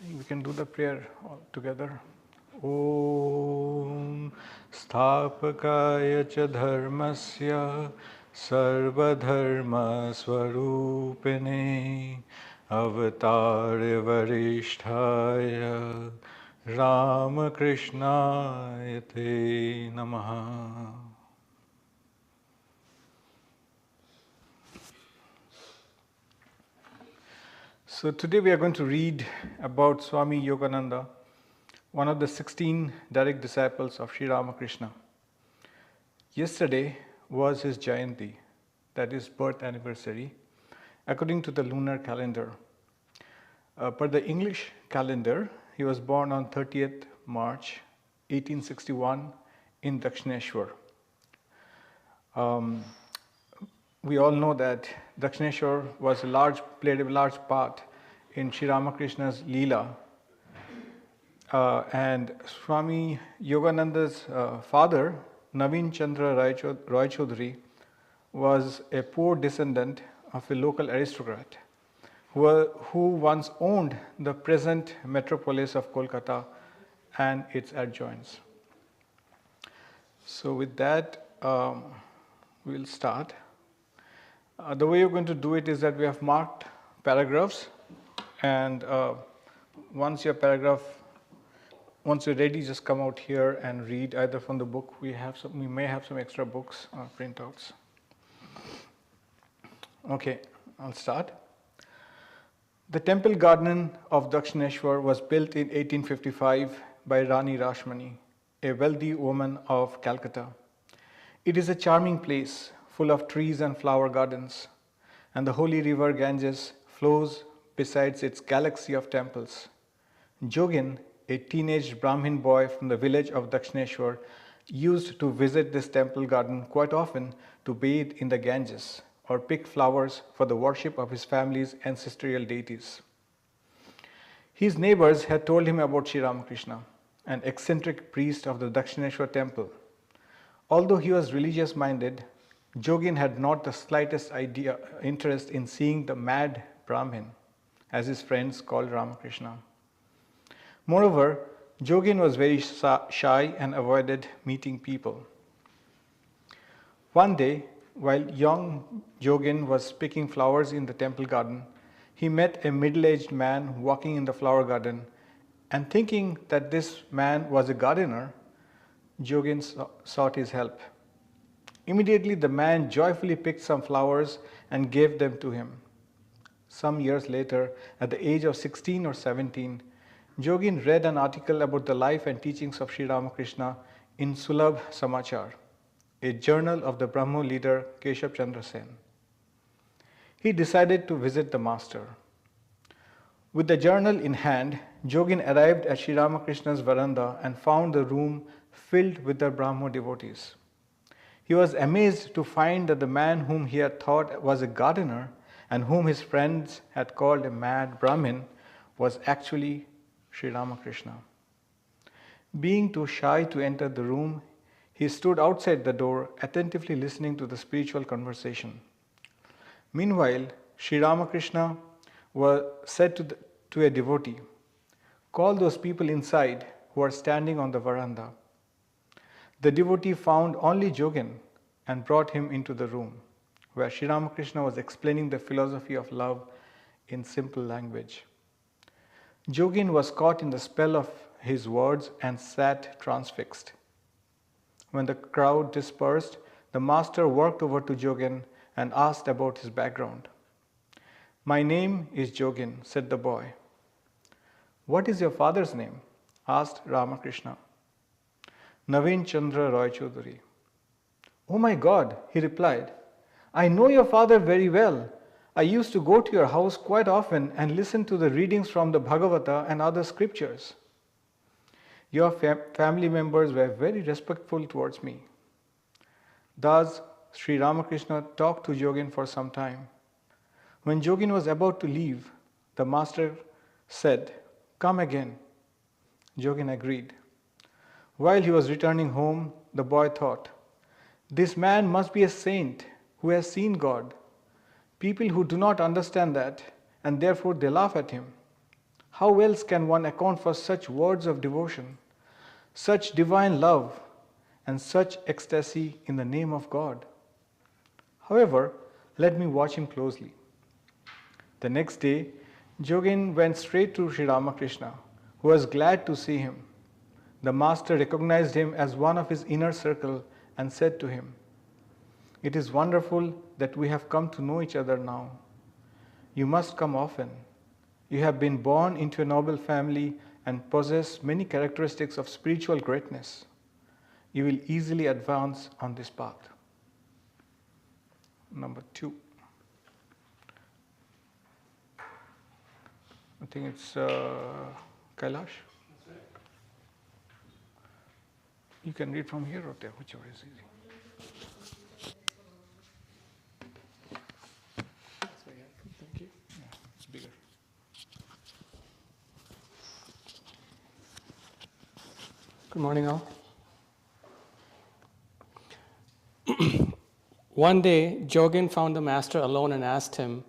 We can do the prayer all together. Om Sthapakaya cha dharmasya sarvadharma swarupine avatare varishtaya Ramakrishnaya te namaha. So today we are going to read about Swami Yogananda, one of the 16 direct disciples of Sri Ramakrishna. Yesterday was his Jayanti, that is birth anniversary, according to the lunar calendar. Per the English calendar, he was born on 30th March 1861 in Dakshineshwar. We all know that Dakshineshwar played a large part in Sri Ramakrishna's Leela. And Swami Yogananda's father, Naveen Chandra Roy Chaudhary, was a poor descendant of a local aristocrat who once owned the present metropolis of Kolkata and its adjoins. So with that, we'll start. The way you're going to do it is that we have marked paragraphs, and once you're ready, just come out here and read either from the book. We may have some extra books, printouts. Okay, I'll start. The temple garden of Dakshineshwar was built in 1855 by Rani Rashmani, a wealthy woman of Calcutta. It is a charming place, full of trees and flower gardens, and the holy river Ganges flows beside its galaxy of temples. Jogin, a teenage Brahmin boy from the village of Dakshineshwar, used to visit this temple garden quite often to bathe in the Ganges or pick flowers for the worship of his family's ancestral deities. His neighbors had told him about Sri Ramakrishna, an eccentric priest of the Dakshineshwar temple. Although he was religious-minded, Jogin had not the slightest interest in seeing the mad Brahmin, as his friends called Ramakrishna. Moreover, Jogin was very shy and avoided meeting people. One day, while young Jogin was picking flowers in the temple garden, he met a middle-aged man walking in the flower garden, and thinking that this man was a gardener, Jogin sought his help. Immediately, the man joyfully picked some flowers and gave them to him. Some years later, at the age of 16 or 17, Jogin read an article about the life and teachings of Sri Ramakrishna in Sulabh Samachar, a journal of the Brahmo leader Keshav Chandra Sen. He decided to visit the master. With the journal in hand, Jogin arrived at Sri Ramakrishna's veranda and found the room filled with the Brahmo devotees. He was amazed to find that the man whom he had thought was a gardener and whom his friends had called a mad Brahmin was actually Sri Ramakrishna. Being too shy to enter the room, he stood outside the door, attentively listening to the spiritual conversation. Meanwhile, Sri Ramakrishna said to a devotee, "Call those people inside who are standing on the veranda." The devotee found only Jogin and brought him into the room, where Sri Ramakrishna was explaining the philosophy of love in simple language. Jogin was caught in the spell of his words and sat transfixed. When the crowd dispersed, the master walked over to Jogin and asked about his background. "My name is Jogin," said the boy. "What is your father's name?" asked Ramakrishna. "Naveen Chandra Roy Chaudhary." "Oh my God," he replied, "I know your father very well. I used to go to your house quite often and listen to the readings from the Bhagavata and other scriptures. Your family members were very respectful towards me." Thus, Sri Ramakrishna talked to Jogin for some time. When Jogin was about to leave, the master said, "Come again." Jogin agreed. While he was returning home, the boy thought, "This man must be a saint who has seen God. People who do not understand that, and therefore they laugh at him. How else can one account for such words of devotion, such divine love, and such ecstasy in the name of God? However, let me watch him closely. The next day, Jogin went straight to Sri Ramakrishna, who was glad to see him. The master recognized him as one of his inner circle and said to him, "It is wonderful that we have come to know each other now. You must come often. You have been born into a noble family and possess many characteristics of spiritual greatness. You will easily advance on this path." Number 2. I think it's Kailash. That's right. You can read from here or there, whichever is easy. That's very helpful. Thank you. Yeah, it's bigger. Good morning, all. One day, Jogin found the master alone and asked him,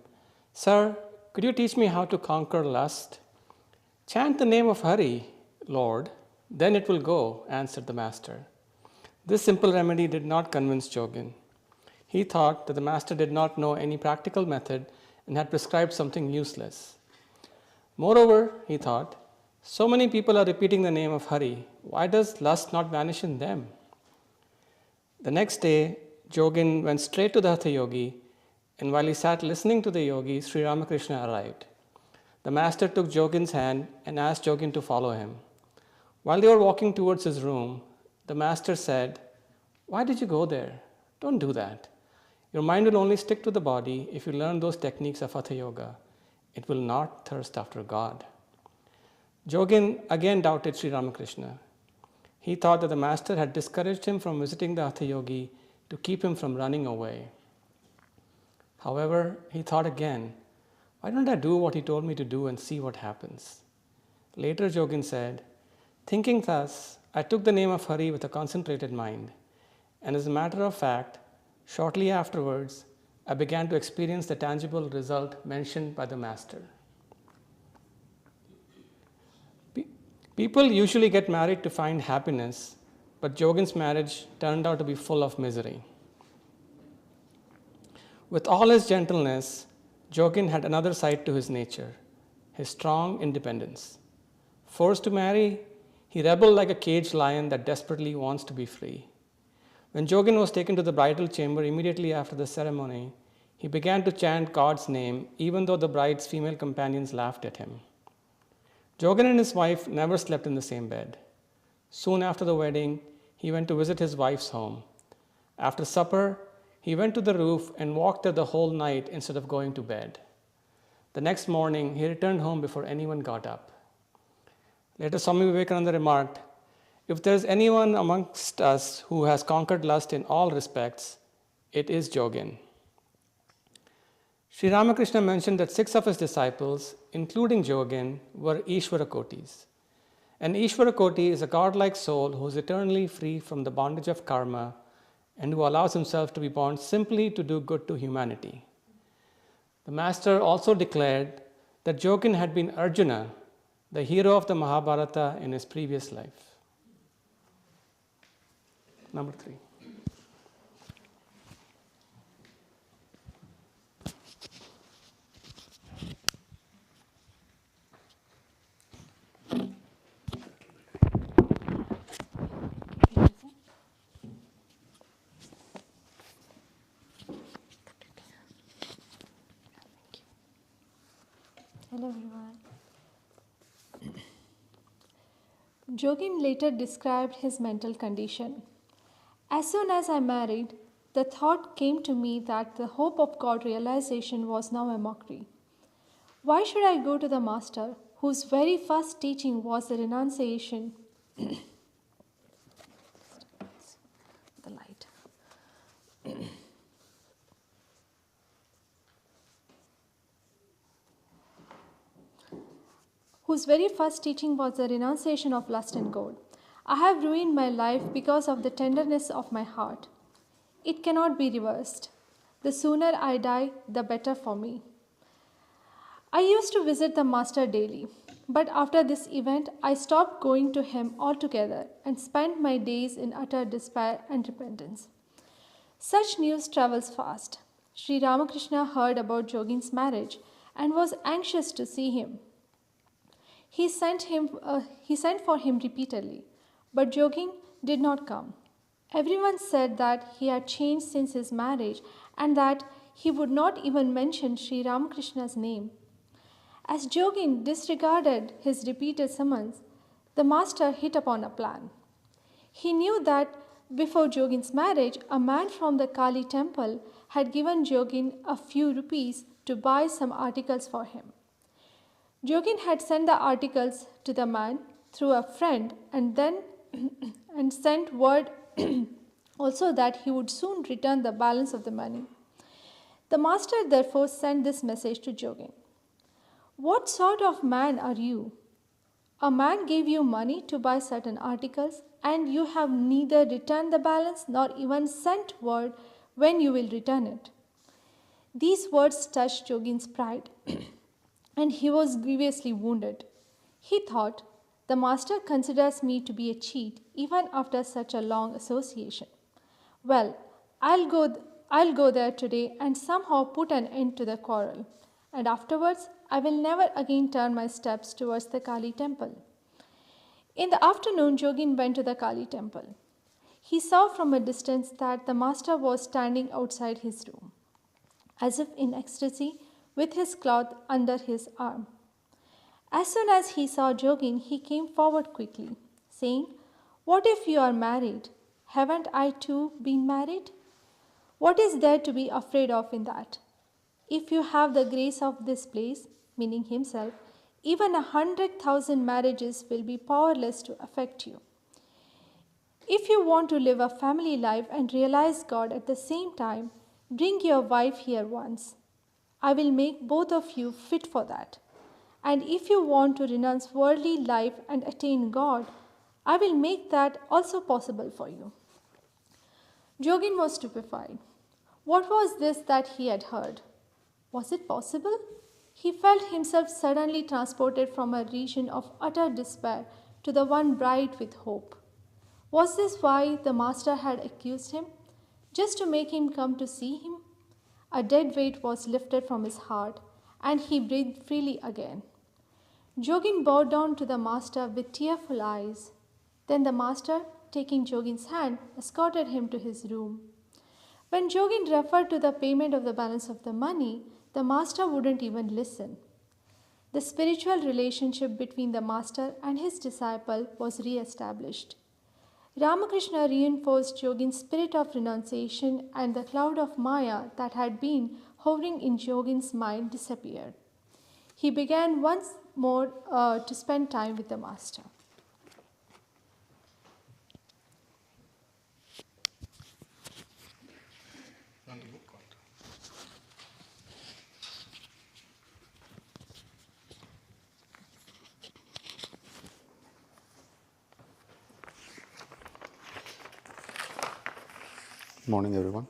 "Sir, could you teach me how to conquer lust?" "Chant the name of Hari, Lord, then it will go," answered the master. This simple remedy did not convince Jogin. He thought that the master did not know any practical method and had prescribed something useless. Moreover, he thought, so many people are repeating the name of Hari. Why does lust not vanish in them? The next day, Jogin went straight to the Hatha Yogi, and while he sat listening to the yogi, Sri Ramakrishna arrived. The master took Jogin's hand and asked Jogin to follow him. While they were walking towards his room, the master said, "Why did you go there? Don't do that. Your mind will only stick to the body if you learn those techniques of Hatha Yoga. It will not thirst after God." Jogin again doubted Sri Ramakrishna. He thought that the master had discouraged him from visiting the Hatha Yogi to keep him from running away. However, he thought again, why don't I do what he told me to do and see what happens? Later, Jogin said, "Thinking thus, I took the name of Hari with a concentrated mind, and as a matter of fact, shortly afterwards, I began to experience the tangible result mentioned by the master." People usually get married to find happiness, but Jogin's marriage turned out to be full of misery. With all his gentleness, Jogin had another side to his nature, his strong independence. Forced to marry, he rebelled like a caged lion that desperately wants to be free. When Jogin was taken to the bridal chamber immediately after the ceremony, he began to chant God's name, even though the bride's female companions laughed at him. Jogin and his wife never slept in the same bed. Soon after the wedding, he went to visit his wife's home. After supper, he went to the roof and walked there the whole night instead of going to bed. The next morning, he returned home before anyone got up. Later, Swami Yogananda remarked, "If there is anyone amongst us who has conquered lust in all respects, it is Jogin." Sri Ramakrishna mentioned that 6 of his disciples, including Jogin, were Ishvara Kotis. An Ishvara Koti is a godlike soul who is eternally free from the bondage of karma and who allows himself to be born simply to do good to humanity. The master also declared that Jogin had been Arjuna, the hero of the Mahabharata in his previous life. Number 3. Hello everyone. Jogin later described his mental condition. "As soon as I married, the thought came to me that the hope of God realization was now a mockery. Why should I go to the master, whose very first teaching was the renunciation the light. Whose very first teaching was the renunciation of lust and gold. I have ruined my life because of the tenderness of my heart. It cannot be reversed. The sooner I die, the better for me. I used to visit the master daily. But after this event, I stopped going to him altogether and spent my days in utter despair and repentance. Such news travels fast. Sri Ramakrishna heard about Jogin's marriage and was anxious to see him. He sent for him repeatedly, but Jogin did not come. Everyone said that he had changed since his marriage and that he would not even mention Sri Ramakrishna's name. As Jogin disregarded his repeated summons, the master hit upon a plan. He knew that before Jogin's marriage, a man from the Kali temple had given Jogin a few rupees to buy some articles for him. Jogin had sent the articles to the man through a friend and then and sent word also that he would soon return the balance of the money. The master therefore sent this message to Jogin. What sort of man are you? A man gave you money to buy certain articles and you have neither returned the balance nor even sent word when you will return it. These words touched Jogin's pride and he was grievously wounded. He thought, the master considers me to be a cheat even after such a long association. Well, I'll go there today and somehow put an end to the quarrel, and afterwards I will never again turn my steps towards the Kali temple. In the afternoon, Jogin went to the Kali temple. He saw from a distance that the master was standing outside his room, as if in ecstasy, with his cloth under his arm. As soon as he saw Jogin, he came forward quickly, saying, "What if you are married? Haven't I too been married? What is there to be afraid of in that? If you have the grace of this place," meaning himself, "even 100,000 marriages will be powerless to affect you. If you want to live a family life and realize God at the same time, bring your wife here once. I will make both of you fit for that. And if you want to renounce worldly life and attain God, I will make that also possible for you." Jogin was stupefied. What was this that he had heard? Was it possible? He felt himself suddenly transported from a region of utter despair to the one bright with hope. Was this why the master had accused him? Just to make him come to see him? A dead weight was lifted from his heart, and he breathed freely again. Jogin bowed down to the master with tearful eyes. Then the master, taking Jogin's hand, escorted him to his room. When Jogin referred to the payment of the balance of the money, the master wouldn't even listen. The spiritual relationship between the master and his disciple was re-established. Ramakrishna reinforced Jogin's spirit of renunciation, and the cloud of Maya that had been hovering in Jogin's mind disappeared. He began once more to spend time with the master. Morning, everyone.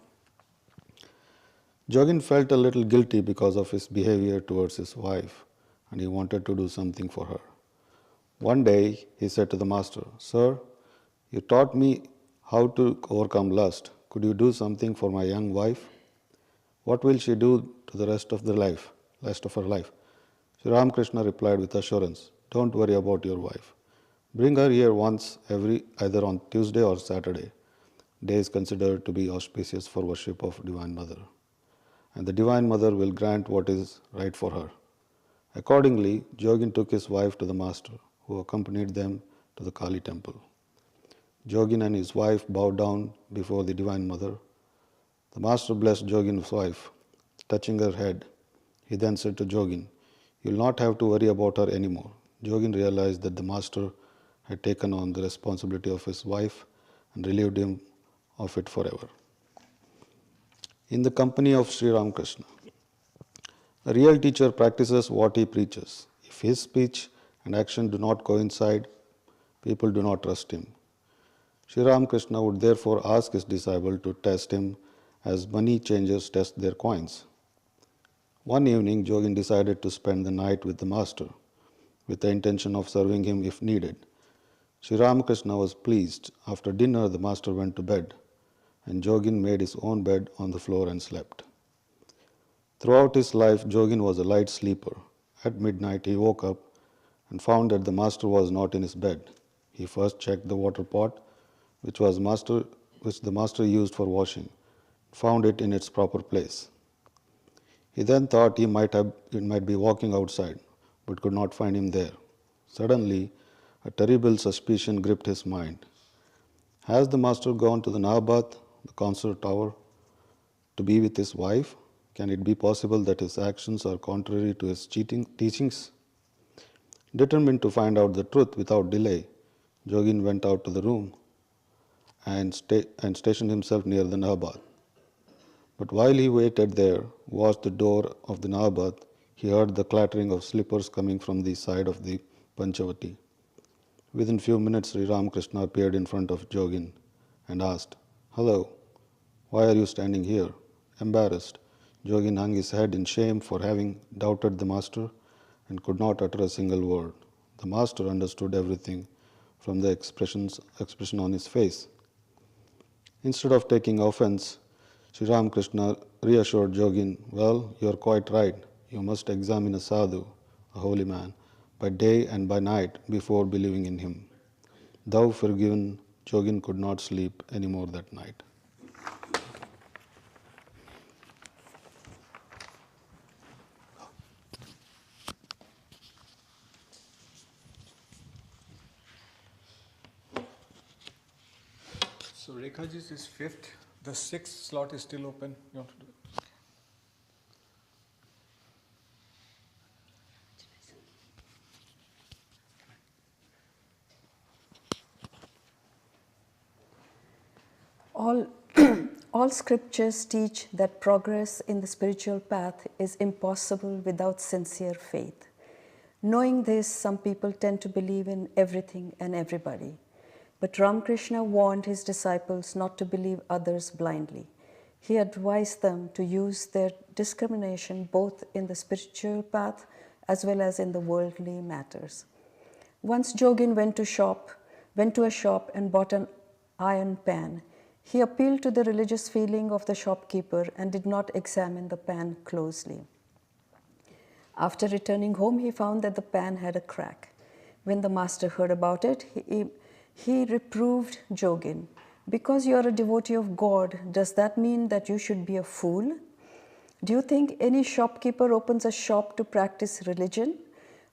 Jogin felt a little guilty because of his behavior towards his wife, and he wanted to do something for her. One day, he said to the master, "Sir, you taught me how to overcome lust. Could you do something for my young wife? What will she do to the rest of her life? Sri Ramakrishna replied with assurance, "Don't worry about your wife. Bring her here once either on Tuesday or Saturday, days considered to be auspicious for worship of Divine Mother. And the Divine Mother will grant what is right for her." Accordingly, Jogin took his wife to the master, who accompanied them to the Kali temple. Jogin and his wife bowed down before the Divine Mother. The master blessed Jogin's wife, touching her head. He then said to Jogin, "You will not have to worry about her anymore." Jogin realized that the master had taken on the responsibility of his wife and relieved him of it forever. In the company of Sri Ramakrishna, a real teacher practices what he preaches. If his speech and action do not coincide, people do not trust him. Sri Ramakrishna would therefore ask his disciple to test him as money changers test their coins. One evening, Jogin decided to spend the night with the master. with the intention of serving him if needed. Sri Ramakrishna was pleased. After dinner, the master went to bed, and Jogin made his own bed on the floor and slept. Throughout his life, Jogin was a light sleeper. At midnight, he woke up and found that the master was not in his bed. He first checked the water pot, which the master used for washing, found it in its proper place. He then thought he might be walking outside, but could not find him there. Suddenly, a terrible suspicion gripped his mind. Has the master gone to the Nabat, the concert tower, to be with his wife? Can it be possible that his actions are contrary to his teachings? Determined to find out the truth without delay, Jogin went out to the room and stationed himself near the Nabat. But while he waited there, watched the door of the Nabat, he heard the clattering of slippers coming from the side of the Panchavati. Within few minutes, Sri Ramakrishna appeared in front of Jogin and asked, "Hello, why are you standing here?" Embarrassed, Jogin hung his head in shame for having doubted the master and could not utter a single word. The master understood everything from the expression on his face. Instead of taking offense, Sri Ramakrishna reassured Jogin, "Well, you are quite right. You must examine a sadhu, a holy man, by day and by night before believing in him." Thou forgiven, Jogin could not sleep any more that night. So Rekhaji's is 5th. The 6th slot is still open. You want to do it? All scriptures teach that progress in the spiritual path is impossible without sincere faith. Knowing this, some people tend to believe in everything and everybody. But Ramakrishna warned his disciples not to believe others blindly. He advised them to use their discrimination both in the spiritual path as well as in the worldly matters. Once Jogin went to a shop and bought an iron pan. He appealed to the religious feeling of the shopkeeper and did not examine the pan closely. After returning home, he found that the pan had a crack. When the master heard about it, he reproved Jogin. "Because you are a devotee of God, does that mean that you should be a fool? Do you think any shopkeeper opens a shop to practice religion?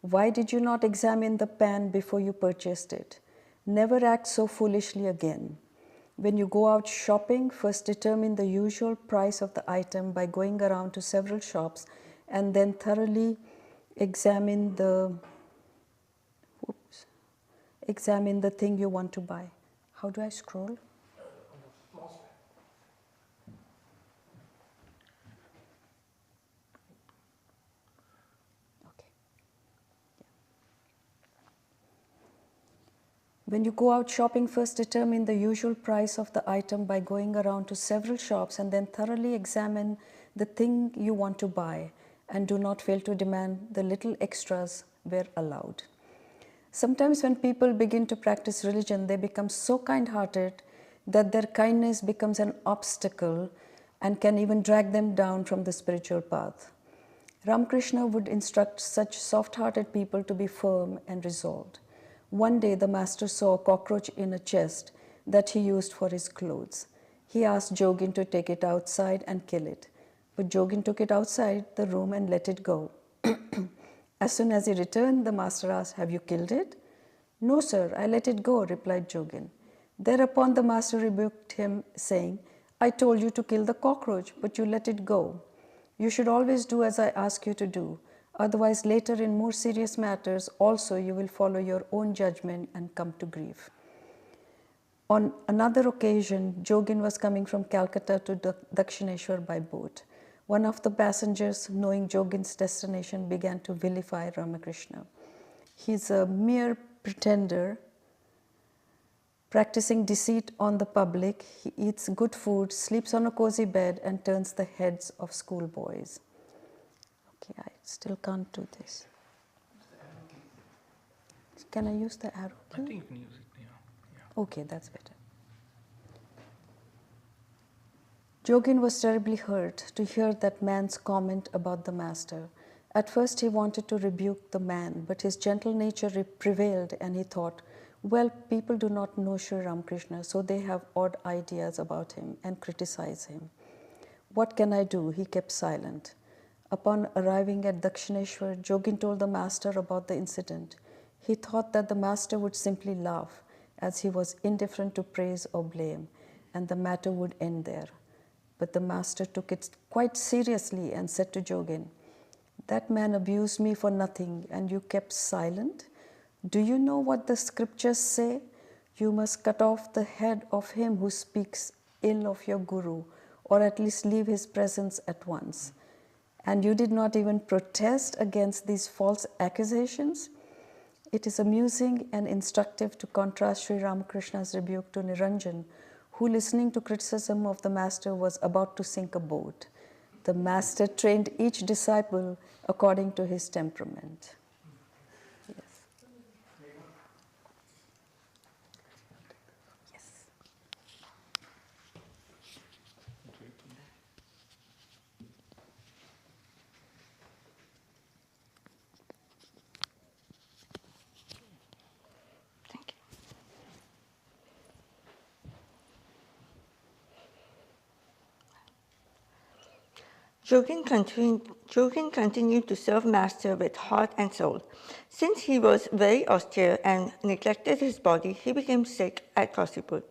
Why did you not examine the pan before you purchased it? Never act so foolishly again. When you go out shopping, first determine the usual price of the item by going around to several shops and then thoroughly examine the thing you want to buy." How do I scroll? When you go out shopping, first determine the usual price of the item by going around to several shops and then thoroughly examine the thing you want to buy, and do not fail to demand the little extras where allowed. Sometimes when people begin to practice religion, they become so kind-hearted that their kindness becomes an obstacle and can even drag them down from the spiritual path. Ramakrishna would instruct such soft-hearted people to be firm and resolved. One day, the master saw a cockroach in a chest that he used for his clothes. He asked Jogin to take it outside and kill it. But Jogin took it outside the room and let it go. As soon as he returned, the master asked, "Have you killed it?" "No, sir, I let it go," replied Jogin. Thereupon the master rebuked him, saying, "I told you to kill the cockroach, but you let it go. You should always do as I ask you to do. Otherwise, later in more serious matters, also you will follow your own judgment and come to grief." On another occasion, Jogin was coming from Calcutta to Dakshineshwar by boat. One of the passengers, knowing Jogin's destination, began to vilify Ramakrishna. "He's a mere pretender, practicing deceit on the public. He eats good food, sleeps on a cozy bed, and turns the heads of schoolboys." Okay, I still can't do this. Can I use the arrow I key? think you can use it. Yeah. Okay, that's better. Jogin was terribly hurt to hear that man's comment about the master. At first, he wanted to rebuke the man, but his gentle nature prevailed, and he thought, well, people do not know Sri Ramakrishna, so they have odd ideas about him and criticize him. What can I do? He kept silent. Upon arriving at Dakshineshwar, Jogin told the master about the incident. He thought that the master would simply laugh, as he was indifferent to praise or blame, and the matter would end there. But the master took it quite seriously and said to Jogin, that man abused me for nothing and you kept silent? Do you know what the scriptures say? You must cut off the head of him who speaks ill of your guru, or at least leave his presence at once. And you did not even protest against these false accusations? It is amusing and instructive to contrast Sri Ramakrishna's rebuke to Niranjan, who, listening to criticism of the master, was about to sink a boat. The master trained each disciple according to his temperament. Yes. Yes. Thank you. Jogin continued to serve Master with heart and soul. Since he was very austere and neglected his body, he became sick at Kasipur.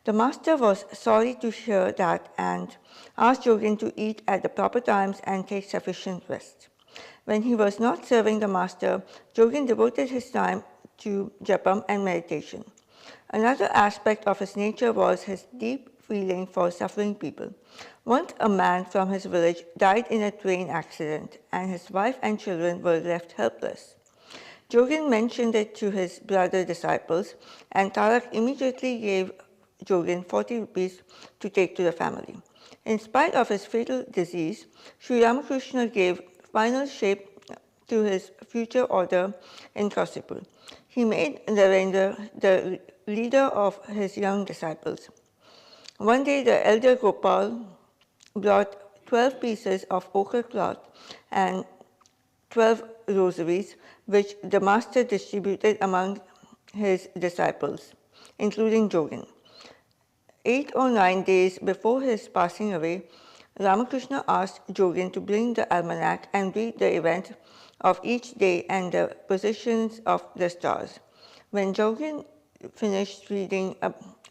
The Master was sorry to hear that and asked Jogin to eat at the proper times and take sufficient rest. When he was not serving the Master, Jogin devoted his time to japam and meditation. Another aspect of his nature was his deep feeling for suffering people. Once a man from his village died in a train accident and his wife and children were left helpless. Jogin mentioned it to his brother disciples and Tarak immediately gave Jogin 40 rupees to take to the family. In spite of his fatal disease, Sri Ramakrishna gave final shape to his future order in Kasipur. He made Narendra the leader of his young disciples. One day the elder Gopal brought 12 pieces of ochre cloth and 12 rosaries, which the master distributed among his disciples, including Jogin. 8 or 9 days before his passing away, Ramakrishna asked Jogin to bring the almanac and read the event of each day and the positions of the stars. When Jogin finished reading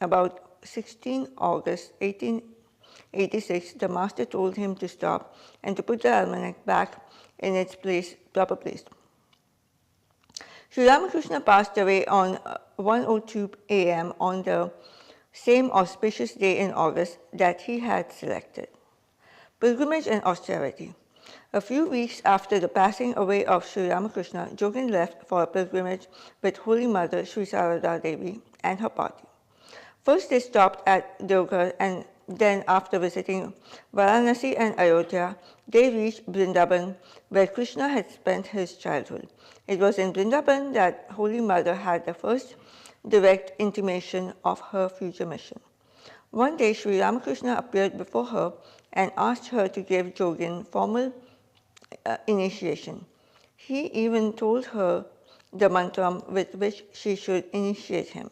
about 16 August 1886, the master told him to stop and to put the almanac back in its proper place. Sri Ramakrishna passed away on 1:02 a.m. on the same auspicious day in August that he had selected. Pilgrimage and austerity. A few weeks after the passing away of Sri Ramakrishna, Jogin left for a pilgrimage with Holy Mother Sri Sarada Devi and her party. First they stopped at Deoghar and then after visiting Varanasi and Ayodhya, they reached Vrindavan where Krishna had spent his childhood. It was in Vrindavan that Holy Mother had the first direct intimation of her future mission. One day Sri Ramakrishna appeared before her and asked her to give Jogin formal initiation. He even told her the mantra with which she should initiate him.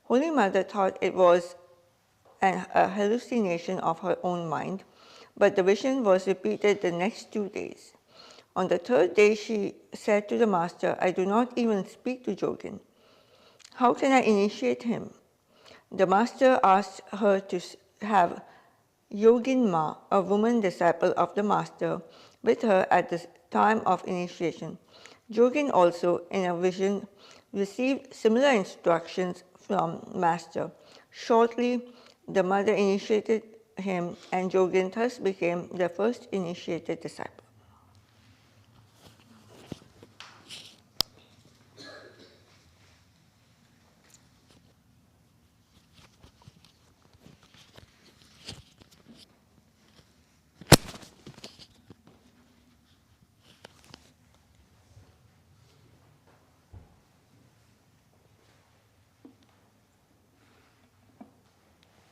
Holy Mother thought it was a hallucination of her own mind, but the vision was repeated the next 2 days. On the third day, she said to the master, I do not even speak to Jogin. How can I initiate him? The master asked her to have Yogin Ma, a woman disciple of the master, with her at the time of initiation. Jogin also, in a vision, received similar instructions from master. Shortly, the mother initiated him and Jogin thus became the first initiated disciple.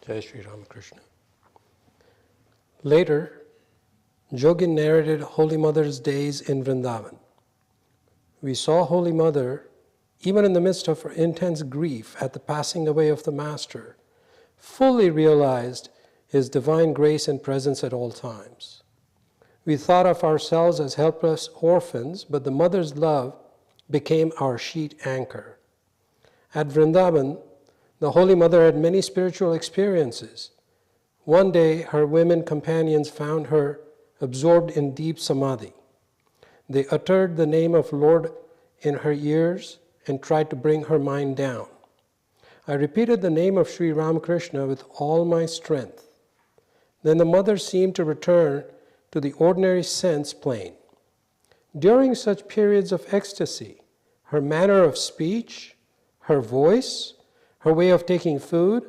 Jai Sri Ramakrishna. Later, Jogin narrated Holy Mother's days in Vrindavan. We saw Holy Mother, even in the midst of her intense grief at the passing away of the Master, fully realized his divine grace and presence at all times. We thought of ourselves as helpless orphans, but the Mother's love became our sheet anchor. At Vrindavan, the Holy Mother had many spiritual experiences. One day, her women companions found her absorbed in deep samadhi. They uttered the name of Lord in her ears and tried to bring her mind down. I repeated the name of Sri Ramakrishna with all my strength. Then the Mother seemed to return to the ordinary sense plane. During such periods of ecstasy, her manner of speech, her voice, her way of taking food,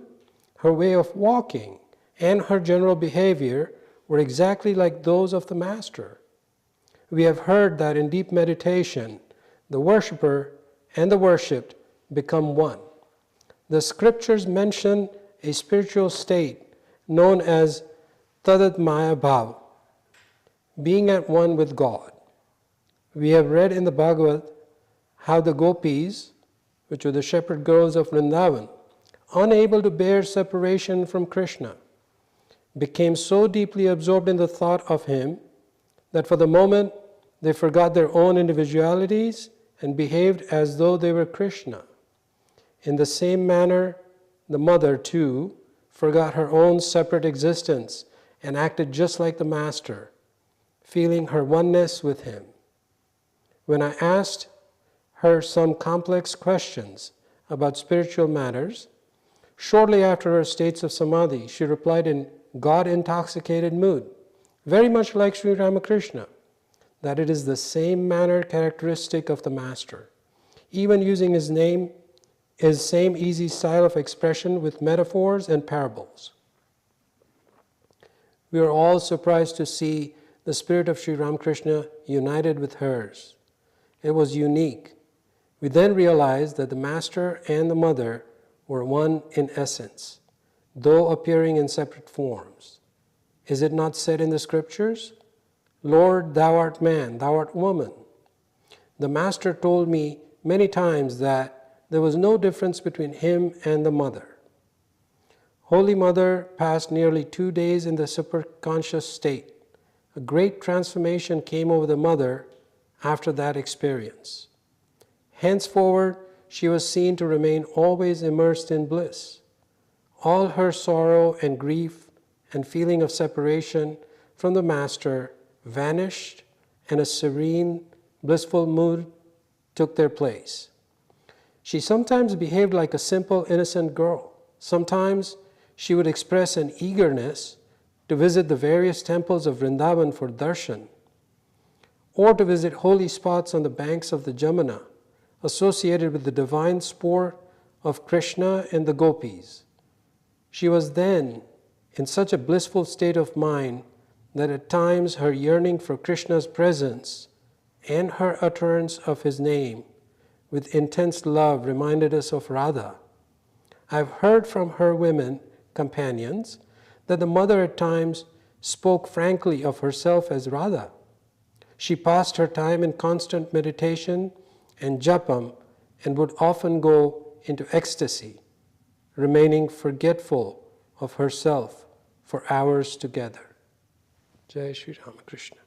her way of walking, and her general behavior were exactly like those of the Master. We have heard that in deep meditation, the worshipper and the worshipped become one. The scriptures mention a spiritual state known as Tadatmaya Bhav, being at one with God. We have read in the Bhagavad how the gopis, which were the shepherd girls of Vrindavan, unable to bear separation from Krishna, became so deeply absorbed in the thought of him that for the moment they forgot their own individualities and behaved as though they were Krishna. In the same manner, the Mother, too, forgot her own separate existence and acted just like the Master, feeling her oneness with him. When I asked her some complex questions about spiritual matters, shortly after her states of samadhi, she replied in God-intoxicated mood, very much like Sri Ramakrishna, that it is the same manner characteristic of the Master, even using his same easy style of expression with metaphors and parables. We are all surprised to see the spirit of Sri Ramakrishna united with hers. It was unique. We then realized that the Master and the Mother were one in essence, though appearing in separate forms. Is it not said in the scriptures, Lord, thou art man, thou art woman? The Master told me many times that there was no difference between him and the Mother. Holy Mother passed nearly 2 days in the superconscious state. A great transformation came over the Mother after that experience. Henceforward, she was seen to remain always immersed in bliss. All her sorrow and grief and feeling of separation from the Master vanished, and a serene, blissful mood took their place. She sometimes behaved like a simple, innocent girl. Sometimes she would express an eagerness to visit the various temples of Vrindavan for darshan, or to visit holy spots on the banks of the Jamuna, associated with the divine sport of Krishna and the gopis. She was then in such a blissful state of mind that at times her yearning for Krishna's presence and her utterance of his name with intense love reminded us of Radha. I've heard from her women companions that the Mother at times spoke frankly of herself as Radha. She passed her time in constant meditation and japam and would often go into ecstasy, remaining forgetful of herself for hours together. Jai Sri Ramakrishna.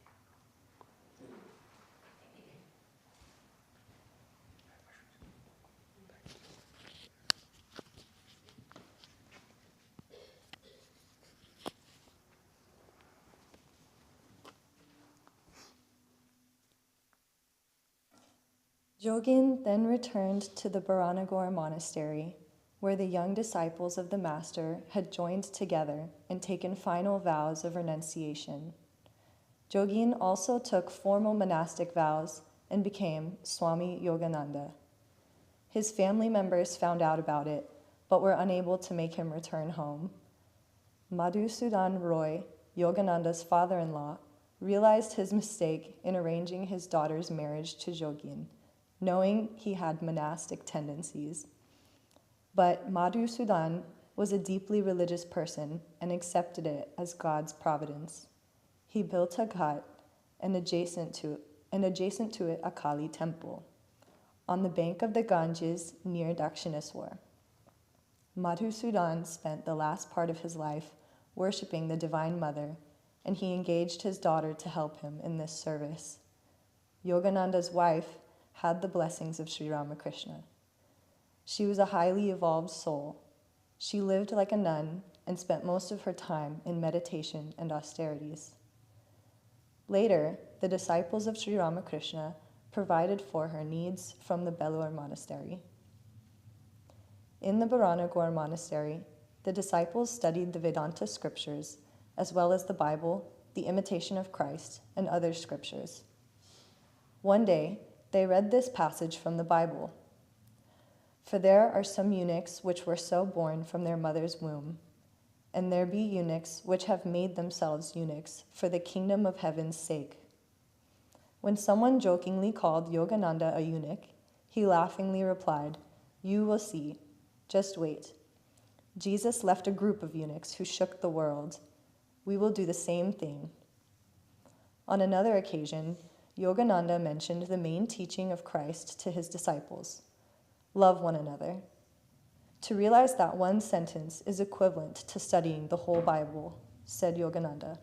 Jogin then returned to the Bharanagore monastery, where the young disciples of the Master had joined together and taken final vows of renunciation. Jogin also took formal monastic vows and became Swami Yogananda. His family members found out about it, but were unable to make him return home. Madhusudan Roy, Yogananda's father-in-law, realized his mistake in arranging his daughter's marriage to Jogin, knowing he had monastic tendencies. But Madhusudan was a deeply religious person and accepted it as God's providence. He built a ghat and adjacent to it a Kali temple on the bank of the Ganges near Dakshineswar. Madhusudan spent the last part of his life worshipping the Divine Mother, and he engaged his daughter to help him in this service. Yogananda's wife had the blessings of Sri Ramakrishna. She was a highly evolved soul. She lived like a nun and spent most of her time in meditation and austerities. Later, the disciples of Sri Ramakrishna provided for her needs from the Belur monastery. In the Bharanagore monastery, the disciples studied the Vedanta scriptures, as well as the Bible, the Imitation of Christ, and other scriptures. One day, they read this passage from the Bible. For there are some eunuchs which were so born from their mother's womb, and there be eunuchs which have made themselves eunuchs for the kingdom of heaven's sake. When someone jokingly called Yogananda a eunuch, he laughingly replied, "You will see, just wait. Jesus left a group of eunuchs who shook the world. We will do the same thing." On another occasion, Yogananda mentioned the main teaching of Christ to his disciples: love one another. To realize that one sentence is equivalent to studying the whole Bible, said Yogananda.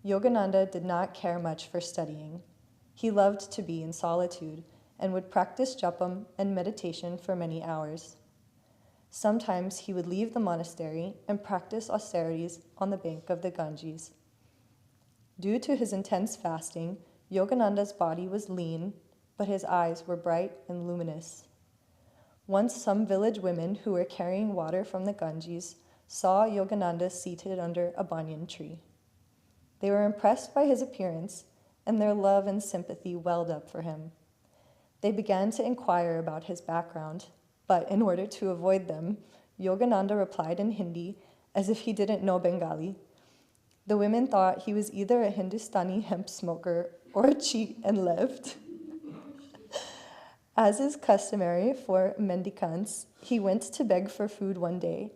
Yogananda did not care much for studying. He loved to be in solitude and would practice japam and meditation for many hours. Sometimes he would leave the monastery and practice austerities on the bank of the Ganges. Due to his intense fasting, Yogananda's body was lean, but his eyes were bright and luminous. Once some village women who were carrying water from the Ganges saw Yogananda seated under a banyan tree. They were impressed by his appearance, and their love and sympathy welled up for him. They began to inquire about his background, but in order to avoid them, Yogananda replied in Hindi as if he didn't know Bengali. The women thought he was either a Hindustani hemp smoker or a cheat and left. As is customary for mendicants, he went to beg for food one day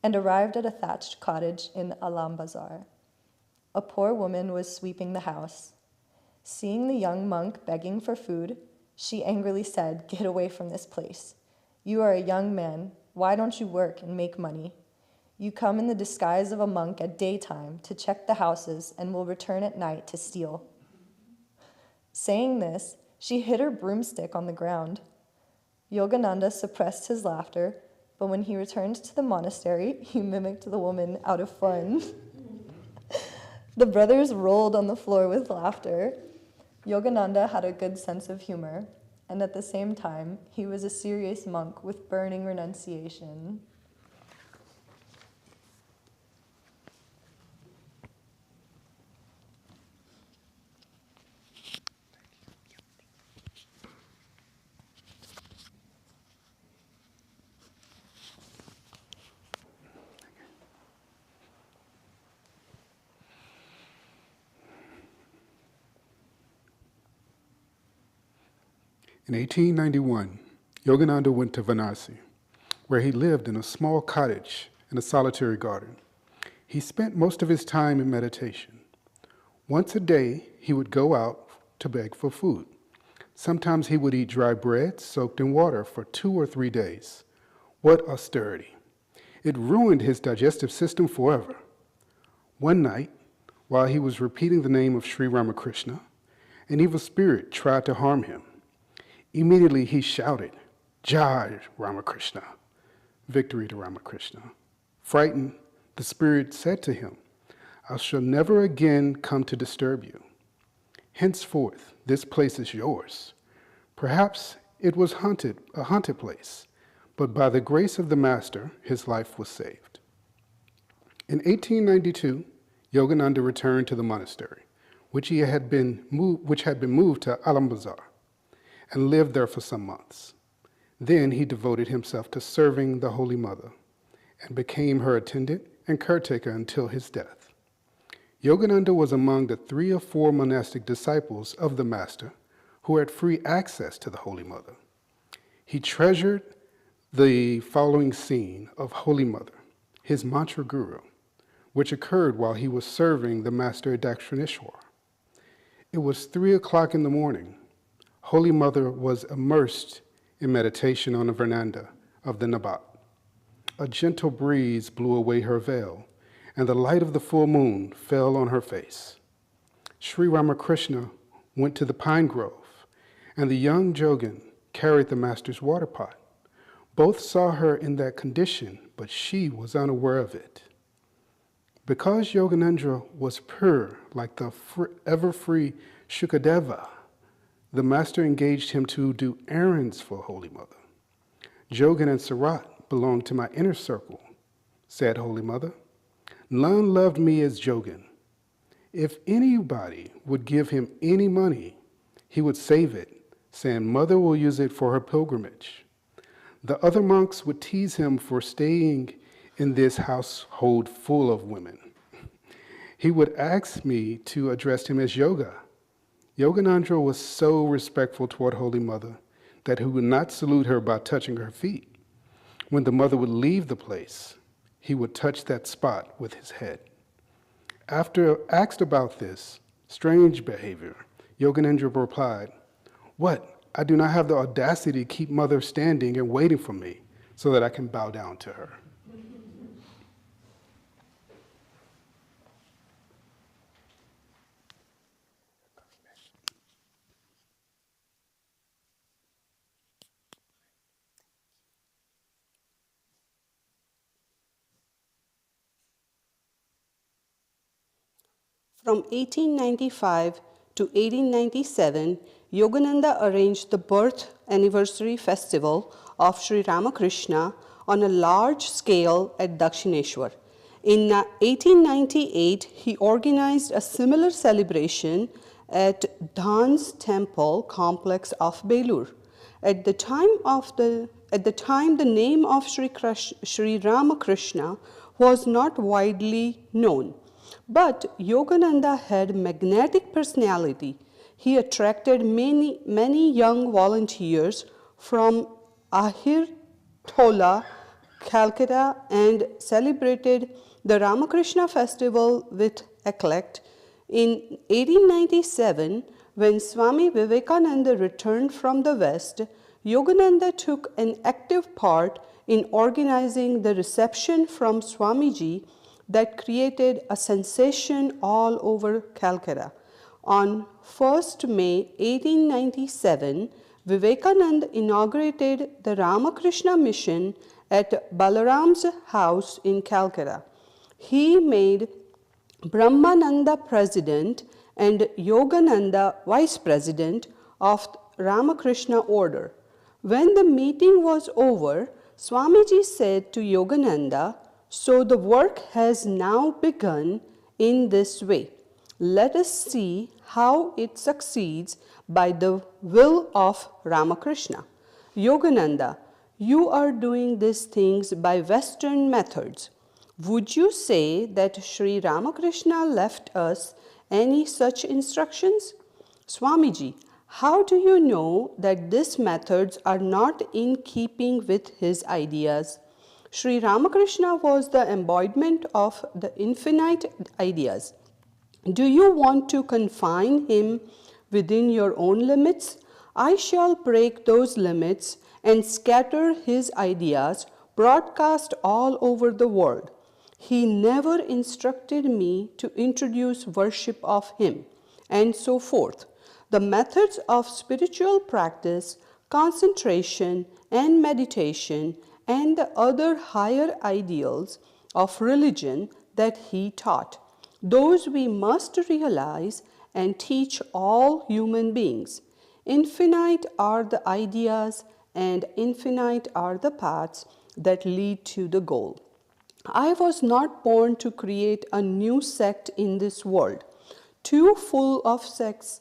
and arrived at a thatched cottage in Alam Bazar. A poor woman was sweeping the house. Seeing the young monk begging for food, she angrily said, "Get away from this place. You are a young man. Why don't you work and make money? You come in the disguise of a monk at daytime to check the houses and will return at night to steal." Saying this, she hit her broomstick on the ground. Yogananda suppressed his laughter, but when he returned to the monastery, he mimicked the woman out of fun. The brothers rolled on the floor with laughter. Yogananda had a good sense of humor, and at the same time, he was a serious monk with burning renunciation. In 1891, Yogananda went to Varanasi, where he lived in a small cottage in a solitary garden. He spent most of his time in meditation. Once a day, he would go out to beg for food. Sometimes he would eat dry bread soaked in water for 2 or 3 days. What austerity! It ruined his digestive system forever. One night, while he was repeating the name of Sri Ramakrishna, an evil spirit tried to harm him. Immediately he shouted, "Jai Ramakrishna," victory to Ramakrishna. Frightened, the spirit said to him, "I shall never again come to disturb you. Henceforth, this place is yours." Perhaps it was a haunted place, but by the grace of the Master, his life was saved. In 1892, Yogananda returned to the monastery, which had been moved to Alambazar, and lived there for some months. Then he devoted himself to serving the Holy Mother and became her attendant and caretaker until his death. Yogananda was among the 3 or 4 monastic disciples of the Master who had free access to the Holy Mother. He treasured the following scene of Holy Mother, his mantra guru, which occurred while he was serving the master at Dakshineshwar. It was 3 o'clock in the morning. Holy Mother was immersed in meditation on the veranda of the Nabat. A gentle breeze blew away her veil, and the light of the full moon fell on her face. Sri Ramakrishna went to the pine grove, and the young Jogin carried the master's water pot. Both saw her in that condition, but she was unaware of it. Because Yogananda was pure, like the ever-free Shukadeva, the master engaged him to do errands for Holy Mother. Jogin and Sarat belonged to my inner circle, said Holy Mother. None loved me as Jogin. If anybody would give him any money, he would save it, saying Mother will use it for her pilgrimage. The other monks would tease him for staying in this household full of women. He would ask me to address him as Yoga. Yogananda was so respectful toward Holy Mother that he would not salute her by touching her feet. When the mother would leave the place, he would touch that spot with his head. After asked about this strange behavior, Yogananda replied, "What? I do not have the audacity to keep Mother standing and waiting for me so that I can bow down to her." From 1895 to 1897, Yogananda arranged the birth anniversary festival of Sri Ramakrishna on a large scale at Dakshineshwar. In 1898, he organized a similar celebration at Dhan's temple complex of Belur. At the time, the name of Sri Ramakrishna was not widely known. But Yogananda had magnetic personality. He attracted many young volunteers from Ahirtola, Calcutta, and celebrated the Ramakrishna festival with eclat. In 1897, when Swami Vivekananda returned from the West, Yogananda took an active part in organizing the reception from Swamiji that created a sensation all over Calcutta. On 1st May 1897, Vivekananda inaugurated the Ramakrishna mission at Balaram's house in Calcutta. He made Brahmananda president and Yogananda vice president of Ramakrishna order. When the meeting was over, Swamiji said to Yogananda, "So the work has now begun in this way. Let us see how it succeeds by the will of Ramakrishna. Yogananda, you are doing these things by Western methods. Would you say that Sri Ramakrishna left us any such instructions?" "Swamiji, how do you know that these methods are not in keeping with his ideas? Sri Ramakrishna was the embodiment of the infinite ideas. Do you want to confine him within your own limits? I shall break those limits and scatter his ideas broadcast all over the world. He never instructed me to introduce worship of him," and so forth. The methods of spiritual practice, concentration, and meditation, and the other higher ideals of religion that he taught. Those we must realize and teach all human beings. Infinite are the ideas and infinite are the paths that lead to the goal. I was not born to create a new sect in this world, too full of sects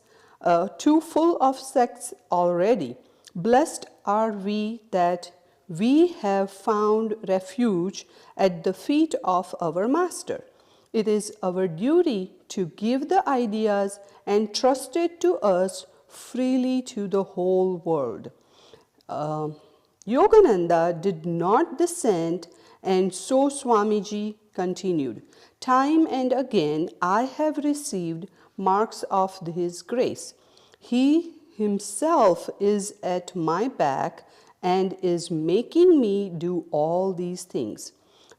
already. Blessed are we that we have found refuge at the feet of our Master. It is our duty to give the ideas entrusted to us freely to the whole world. Yogananda did not dissent, and so Swamiji continued, "Time and again I have received marks of his grace. He himself is at my back and is making me do all these things.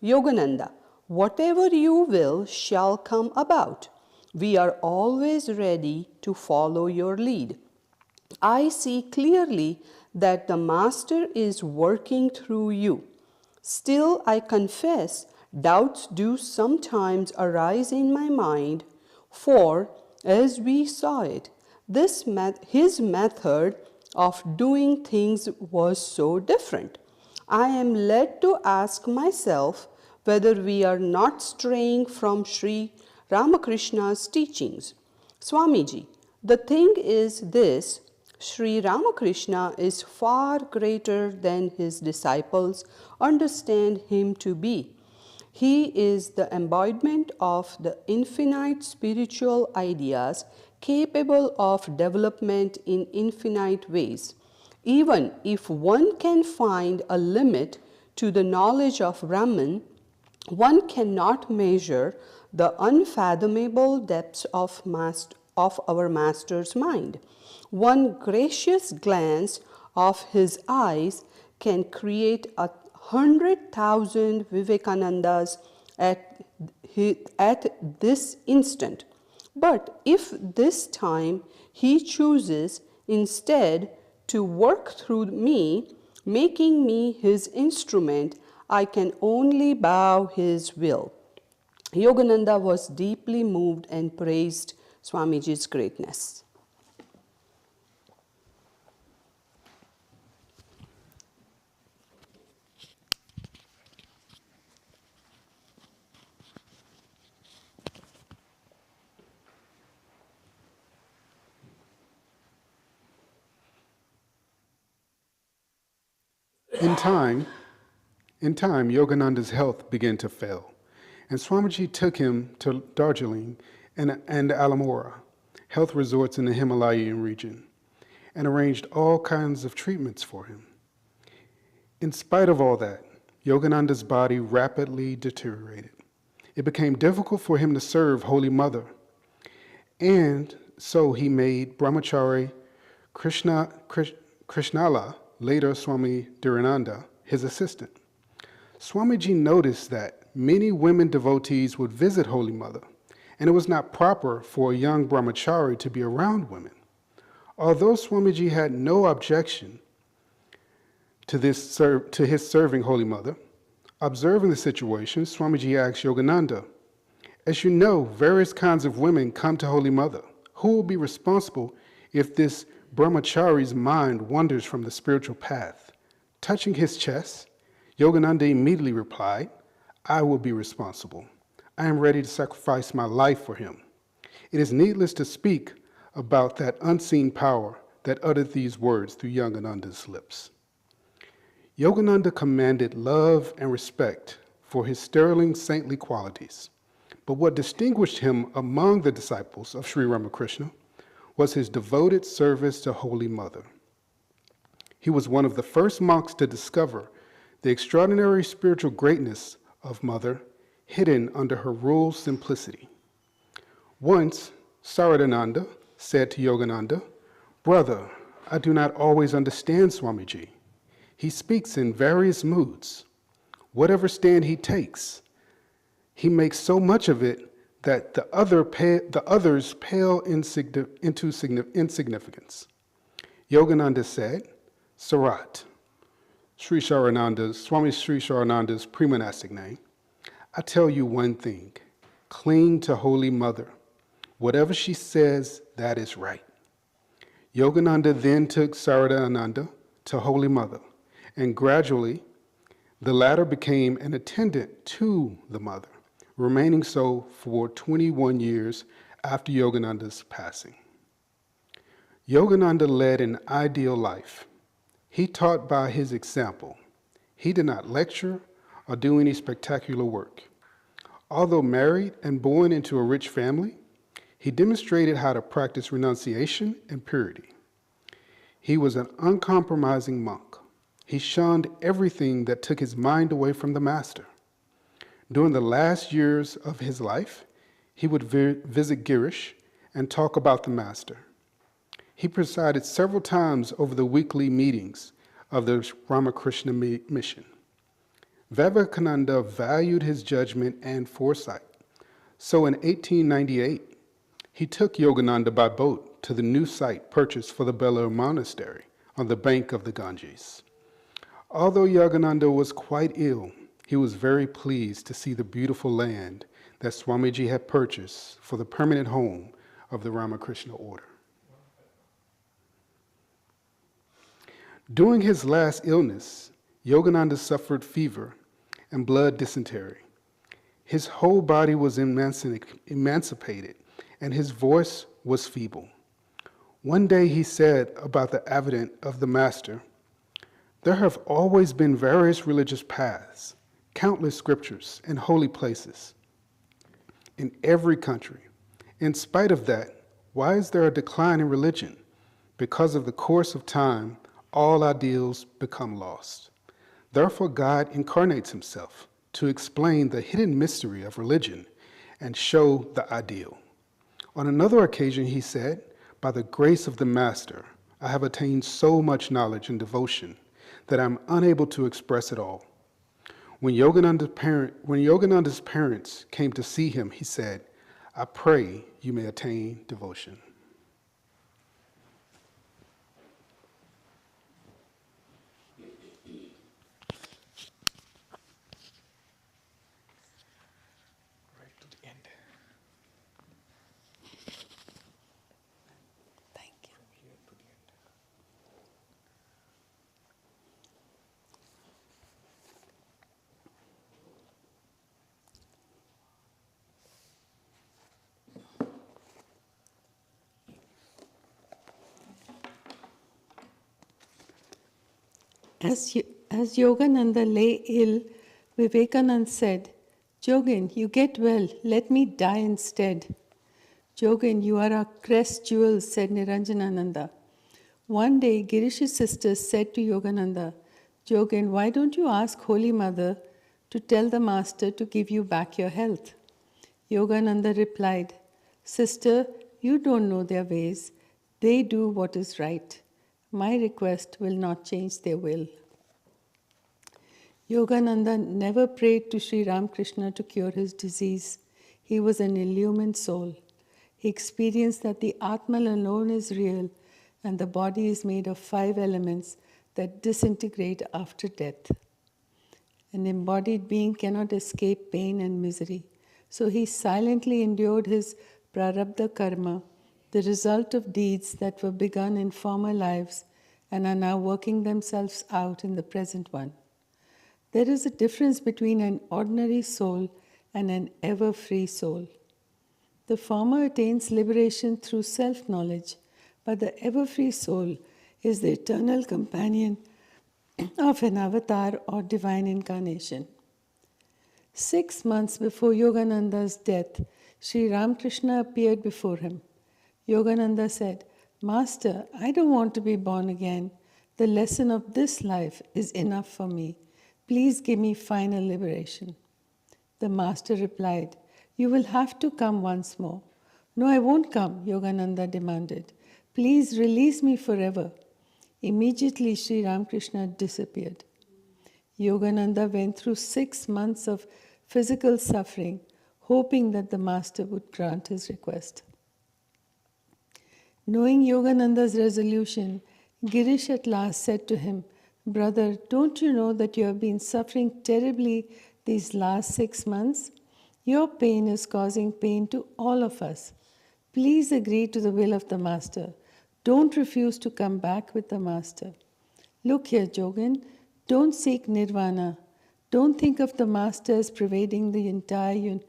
Yogananda, whatever you will shall come about. We are always ready to follow your lead. I see clearly that the Master is working through you. Still, I confess, doubts do sometimes arise in my mind, for, as we saw it, his method of doing things was so different. I am led to ask myself whether we are not straying from Sri Ramakrishna's teachings. Swamiji, the thing is this: Sri Ramakrishna is far greater than his disciples understand him to be. He is the embodiment of the infinite spiritual ideas capable of development in infinite ways. Even if one can find a limit to the knowledge of Brahman, one cannot measure the unfathomable depths of our Master's mind. One gracious glance of his eyes can create 100,000 Vivekanandas at this instant. But if this time he chooses instead to work through me, making me his instrument, I can only bow his will. Yogananda was deeply moved and praised Swamiji's greatness. In time, Yogananda's health began to fail, and Swamiji took him to Darjeeling and Alamora, health resorts in the Himalayan region, and arranged all kinds of treatments for him. In spite of all that, Yogananda's body rapidly deteriorated. It became difficult for him to serve Holy Mother, and so he made Brahmachari Krishnala, later Swami Dhirananda, his assistant. Swamiji noticed that many women devotees would visit Holy Mother, and it was not proper for a young brahmachari to be around women. Although Swamiji had no objection to his serving Holy Mother, observing the situation, Swamiji asked Yogananda, "As you know, various kinds of women come to Holy Mother. Who will be responsible if this brahmachari's mind wanders from the spiritual path?" Touching his chest, Yogananda immediately replied, "I will be responsible. I am ready to sacrifice my life for him." It is needless to speak about that unseen power that uttered these words through Yogananda's lips. Yogananda commanded love and respect for his sterling saintly qualities, but what distinguished him among the disciples of Sri Ramakrishna was his devoted service to Holy Mother. He was one of the first monks to discover the extraordinary spiritual greatness of Mother hidden under her rural simplicity. Once, Saradananda said to Yogananda, "Brother, I do not always understand Swamiji. He speaks in various moods. Whatever stand he takes, he makes so much of it that the others pale into insignificance." Yogananda said, "Sarat," Swami Sri Sarananda's pre-monastic name, "I tell you one thing, cling to Holy Mother. Whatever she says, that is right." Yogananda then took Saradananda to Holy Mother, and gradually the latter became an attendant to the Mother, remaining so for 21 years after Yogananda's passing. Yogananda led an ideal life. He taught by his example. He did not lecture or do any spectacular work. Although married and born into a rich family, he demonstrated how to practice renunciation and purity. He was an uncompromising monk. He shunned everything that took his mind away from the Master. During the last years of his life, he would visit Girish and talk about the Master. He presided several times over the weekly meetings of the Ramakrishna mission. Vivekananda valued his judgment and foresight. So in 1898, he took Yogananda by boat to the new site purchased for the Belur Monastery on the bank of the Ganges. Although Yogananda was quite ill, he was very pleased to see the beautiful land that Swamiji had purchased for the permanent home of the Ramakrishna order. During his last illness, Yogananda suffered fever and blood dysentery. His whole body was emancipated, and his voice was feeble. One day he said about the advent of the Master, "There have always been various religious paths, countless scriptures, and holy places in every country. In spite of that, why is there a decline in religion? Because of the course of time, all ideals become lost. Therefore, God incarnates himself to explain the hidden mystery of religion and show the ideal." On another occasion, he said, "By the grace of the Master, I have attained so much knowledge and devotion that I'm unable to express it all." When Yogananda's parents came to see him, he said, "I pray you may attain devotion." As Yogananda lay ill, Vivekananda said, "Jogin, you get well, let me die instead." "Jogin, you are our crest jewel," said Niranjanananda. One day, Girish's sisters said to Yogananda, "Jogin, why don't you ask Holy Mother to tell the Master to give you back your health?" Yogananda replied, "Sister, you don't know their ways. They do what is right. My request will not change their will." Yogananda never prayed to Sri Ramakrishna to cure his disease. He was an illumined soul. He experienced that the Atman alone is real and the body is made of 5 elements that disintegrate after death. An embodied being cannot escape pain and misery. So he silently endured his prarabdha karma, the result of deeds that were begun in former lives and are now working themselves out in the present one. There is a difference between an ordinary soul and an ever-free soul. The former attains liberation through self-knowledge, but the ever-free soul is the eternal companion of an avatar or divine incarnation. 6 months before Yogananda's death, Sri Ramakrishna appeared before him. Yogananda said, "Master, I don't want to be born again. The lesson of this life is enough for me. Please give me final liberation." The Master replied, "You will have to come once more." "No, I won't come," Yogananda demanded. "Please release me forever." Immediately, Sri Ramakrishna disappeared. Yogananda went through 6 months of physical suffering, hoping that the Master would grant his request. Knowing Yogananda's resolution, Girish at last said to him, "Brother, don't you know that you have been suffering terribly these last 6 months? Your pain is causing pain to all of us. Please agree to the will of the Master. Don't refuse to come back with the Master. Look here, Jogin, don't seek nirvana. Don't think of the Master as pervading the entire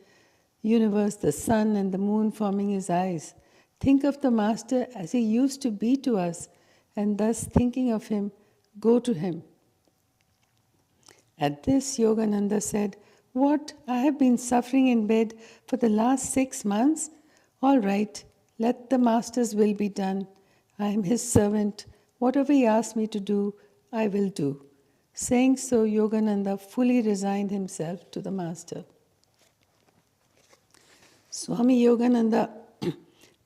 universe, the sun and the moon forming his eyes. Think of the Master as he used to be to us, and thus thinking of him, go to him." At this, Yogananda said, "What? I have been suffering in bed for the last 6 months? All right, let the Master's will be done. I am his servant. Whatever he asks me to do, I will do." Saying so, Yogananda fully resigned himself to the Master. Swami Yogananda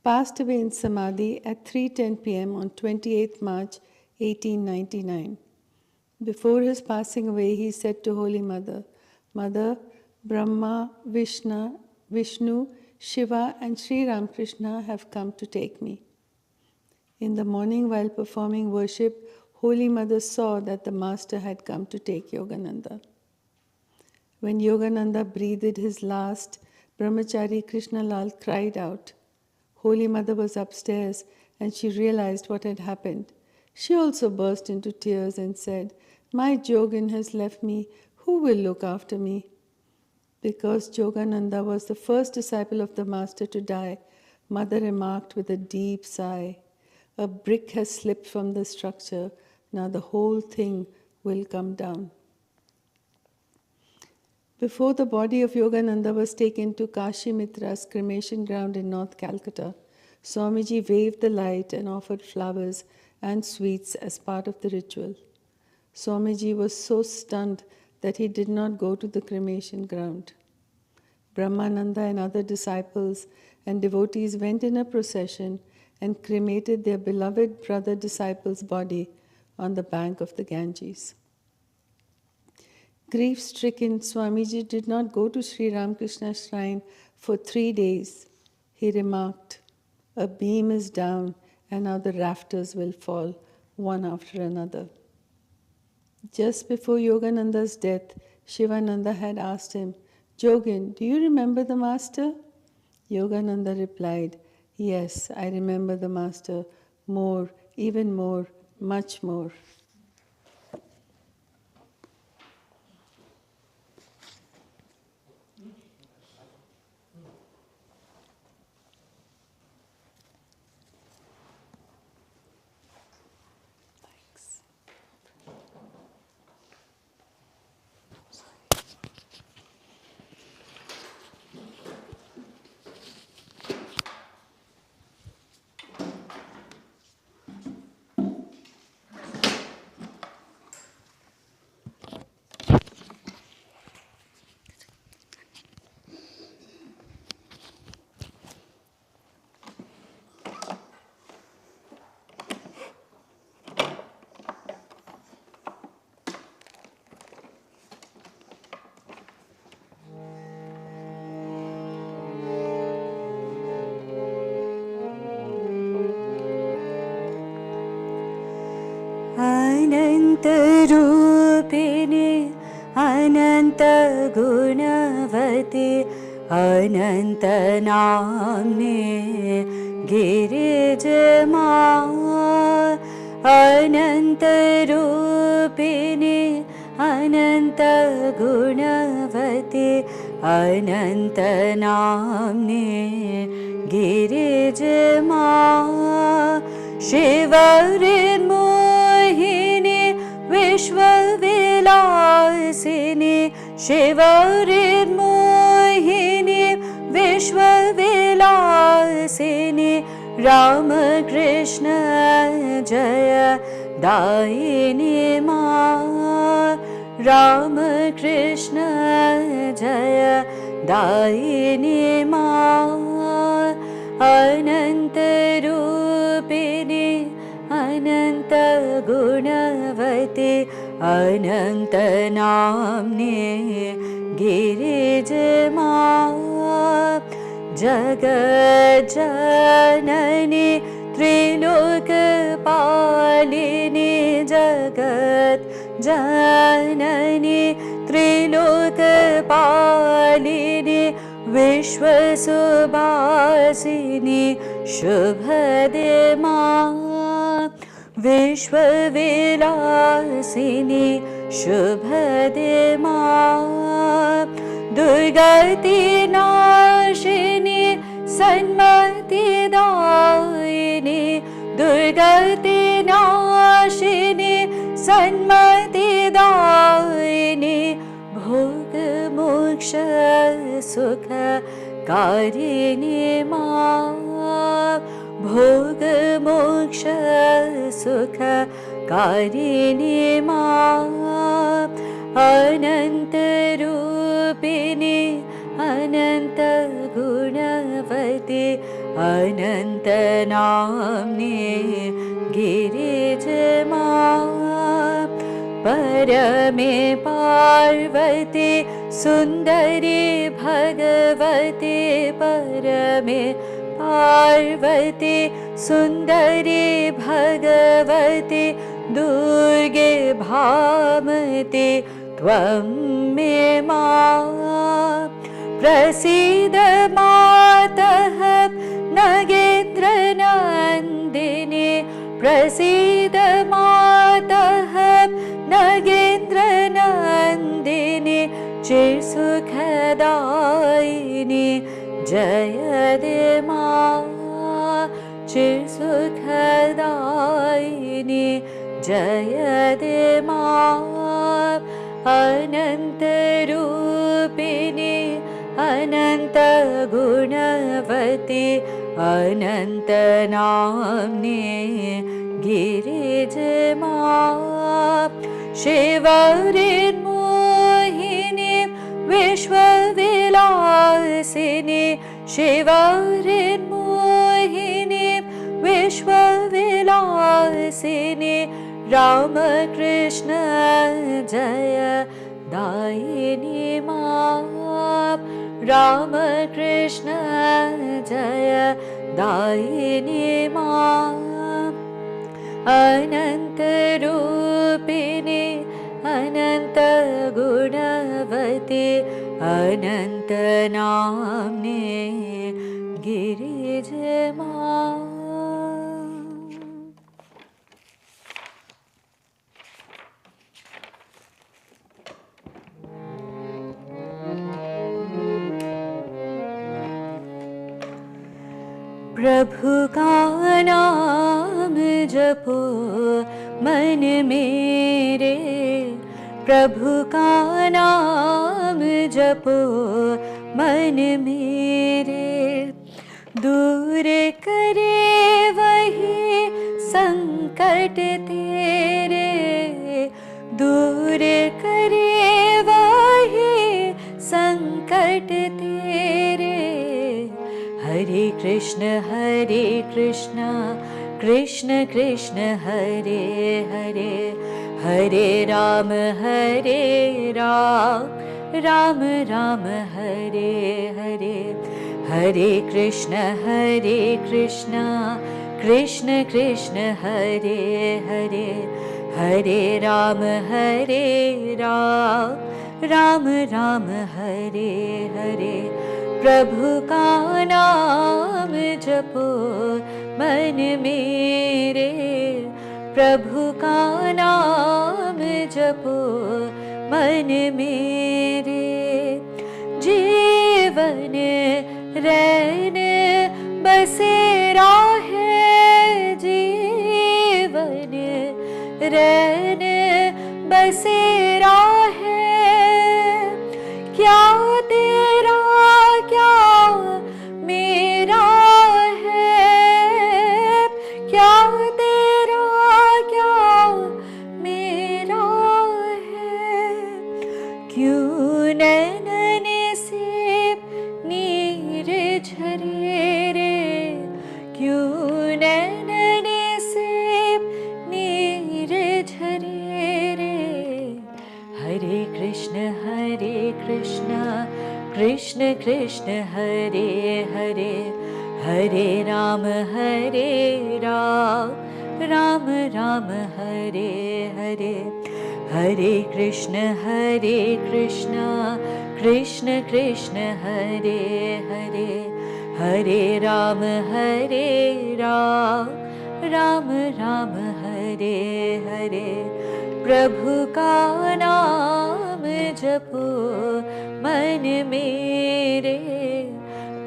passed away in Samadhi at 3:10 p.m. on 28th March 1899. Before his passing away, he said to Holy Mother, Mother, Brahma, Vishnu, Shiva and Sri Ramakrishna have come to take me. In the morning, while performing worship, Holy Mother saw that the Master had come to take Yogananda. When Yogananda breathed his last, Brahmachari Krishnalal cried out. Holy Mother was upstairs and she realized what had happened. She also burst into tears and said, My Jogin has left me. Who will look after me? Because Yogananda was the first disciple of the Master to die, Mother remarked with a deep sigh, A brick has slipped from the structure. Now the whole thing will come down. Before the body of Yogananda was taken to Kashi Mitra's cremation ground in North Calcutta, Swamiji waved the light and offered flowers and sweets as part of the ritual. Swamiji was so stunned that he did not go to the cremation ground. Brahmananda and other disciples and devotees went in a procession and cremated their beloved brother disciple's body on the bank of the Ganges. Grief-stricken, Swamiji did not go to Sri Ramakrishna's shrine for 3 days. He remarked, A beam is down and now the rafters will fall, one after another. Just before Yogananda's death, Shivananda had asked him, Jogin, do you remember the Master? Yogananda replied, Yes, I remember the Master, more, even more, much more. अनन्तरूपिणि अनन्तगुणवति अनन्तनाम्ने गिरिजमा अनन्तरूपिणि अनन्तगुणवति अनन्तनाम्ने गिरिजमा शिवरिन्मोहिनि विश्वविलासिनि शिवरिन्मोहिनि विश्वविलासिनि Ramakrishna जय दायिनि मा रामकृष्ण जय दायिनि मा अनन्तरूपिणि अनन्तगुणवति अनन्तनाम्ने गिरिजमा जगज्जननि त्रिलोकपालिनि जगज्जननि त्रिलोकपालिनि विश्वसुभासिनि शुभदे मा विश्वविलासिनि शुभदे मा दुर्गतिनाशिनि सन्मतिदायिनि दुर्गतिनाशिनि सन्मतिदायिनि भोगमोक्ष सुखकारिणि मा भोगमोक्ष सुखकारिणि मा अनंत रूपिणी अनंत गुणवती अनंत नामनी गिरिज मां परमे पार्वती सुंदरी भगवती परमे पार्वती सुंदरी भगवती दुर्गे भामती त्वं मे मां प्रसीद मातः नगेन्द्रनन्दिनी प्रसीद मातः नगेन्द्रनन्दिनी चिरसुखदायिनी जय दे मां चिरसुखदायिनी जय दे मां अनंत रूपिणी अनंत गुणवती अनंत नामनी गिरिज मां शिवरिन्मोहिनी विश्वविलासिनी शिवरिन्मोहिनी विश्वविलासिनी रामकृष्ण जय दायिनी मां रामकृष्ण जय दायिनी मां अनंत रूपिणी अनंत गुणवती अनंत नामनी गिरिज मां प्रभु का नाम जपो मन मेरे प्रभु का नाम जपो मन मेरे दूर करे वही संकट तेरे दूर करे वही संकट तेरे हरे कृष्ण कृष्ण कृष्ण हरे हरे हरे राम राम राम हरे हरे हरे कृष्ण कृष्ण कृष्ण हरे हरे हरे राम राम राम हरे हरे प्रभु का नाम जपो मन मेरे प्रभु का नाम जपो मन मेरे जीवन रैन बसेरा है जीवन रैन बसेरा है क्या तेरा क्या मेरा है क्या तेरा क्या मेरा है क्यों नैनन से नीर झरे रे क्यों नैनन से नीर झरे रे हरे कृष्ण कृष्ण कृष्ण हरे हरे हरे राम राम राम हरे हरे हरे कृष्ण कृष्ण कृष्ण हरे हरे हरे राम राम राम हरे हरे प्रभु का नाम जपो मन मेरे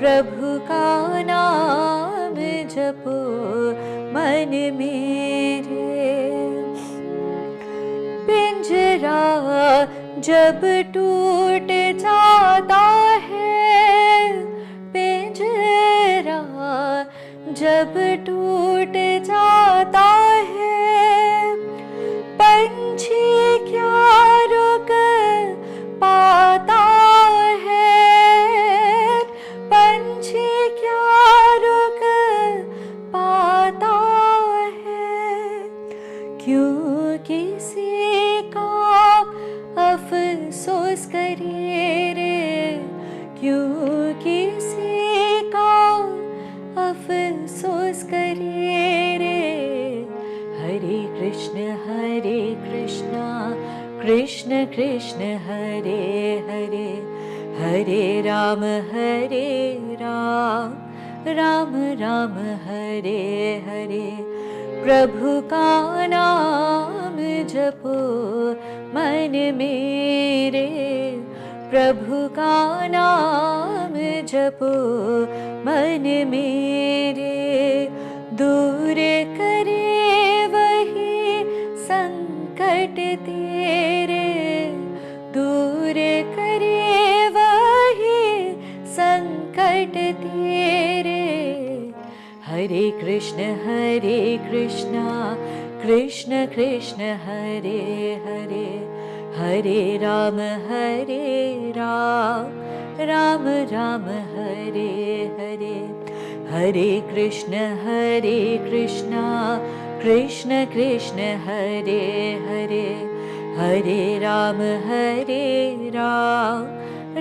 प्रभु का नाम जपो मन मेरे पिंजरा जब टूट जाता है पिंजरा जब टूट जाता है पंछी क्या रुक कृष्ण हरे हरे, हरे राम राम राम हरे हरे। प्रभु का नाम जपो मन मेरे, प्रभु का नाम जपो मन मेरे। दूर करे वही संकट तेरे, दूर करे वही संकट तेरे। हरे कृष्ण कृष्ण कृष्ण हरे हरे, हरे राम राम राम हरे हरे। हरे कृष्ण कृष्ण कृष्ण हरे हरे, हरे राम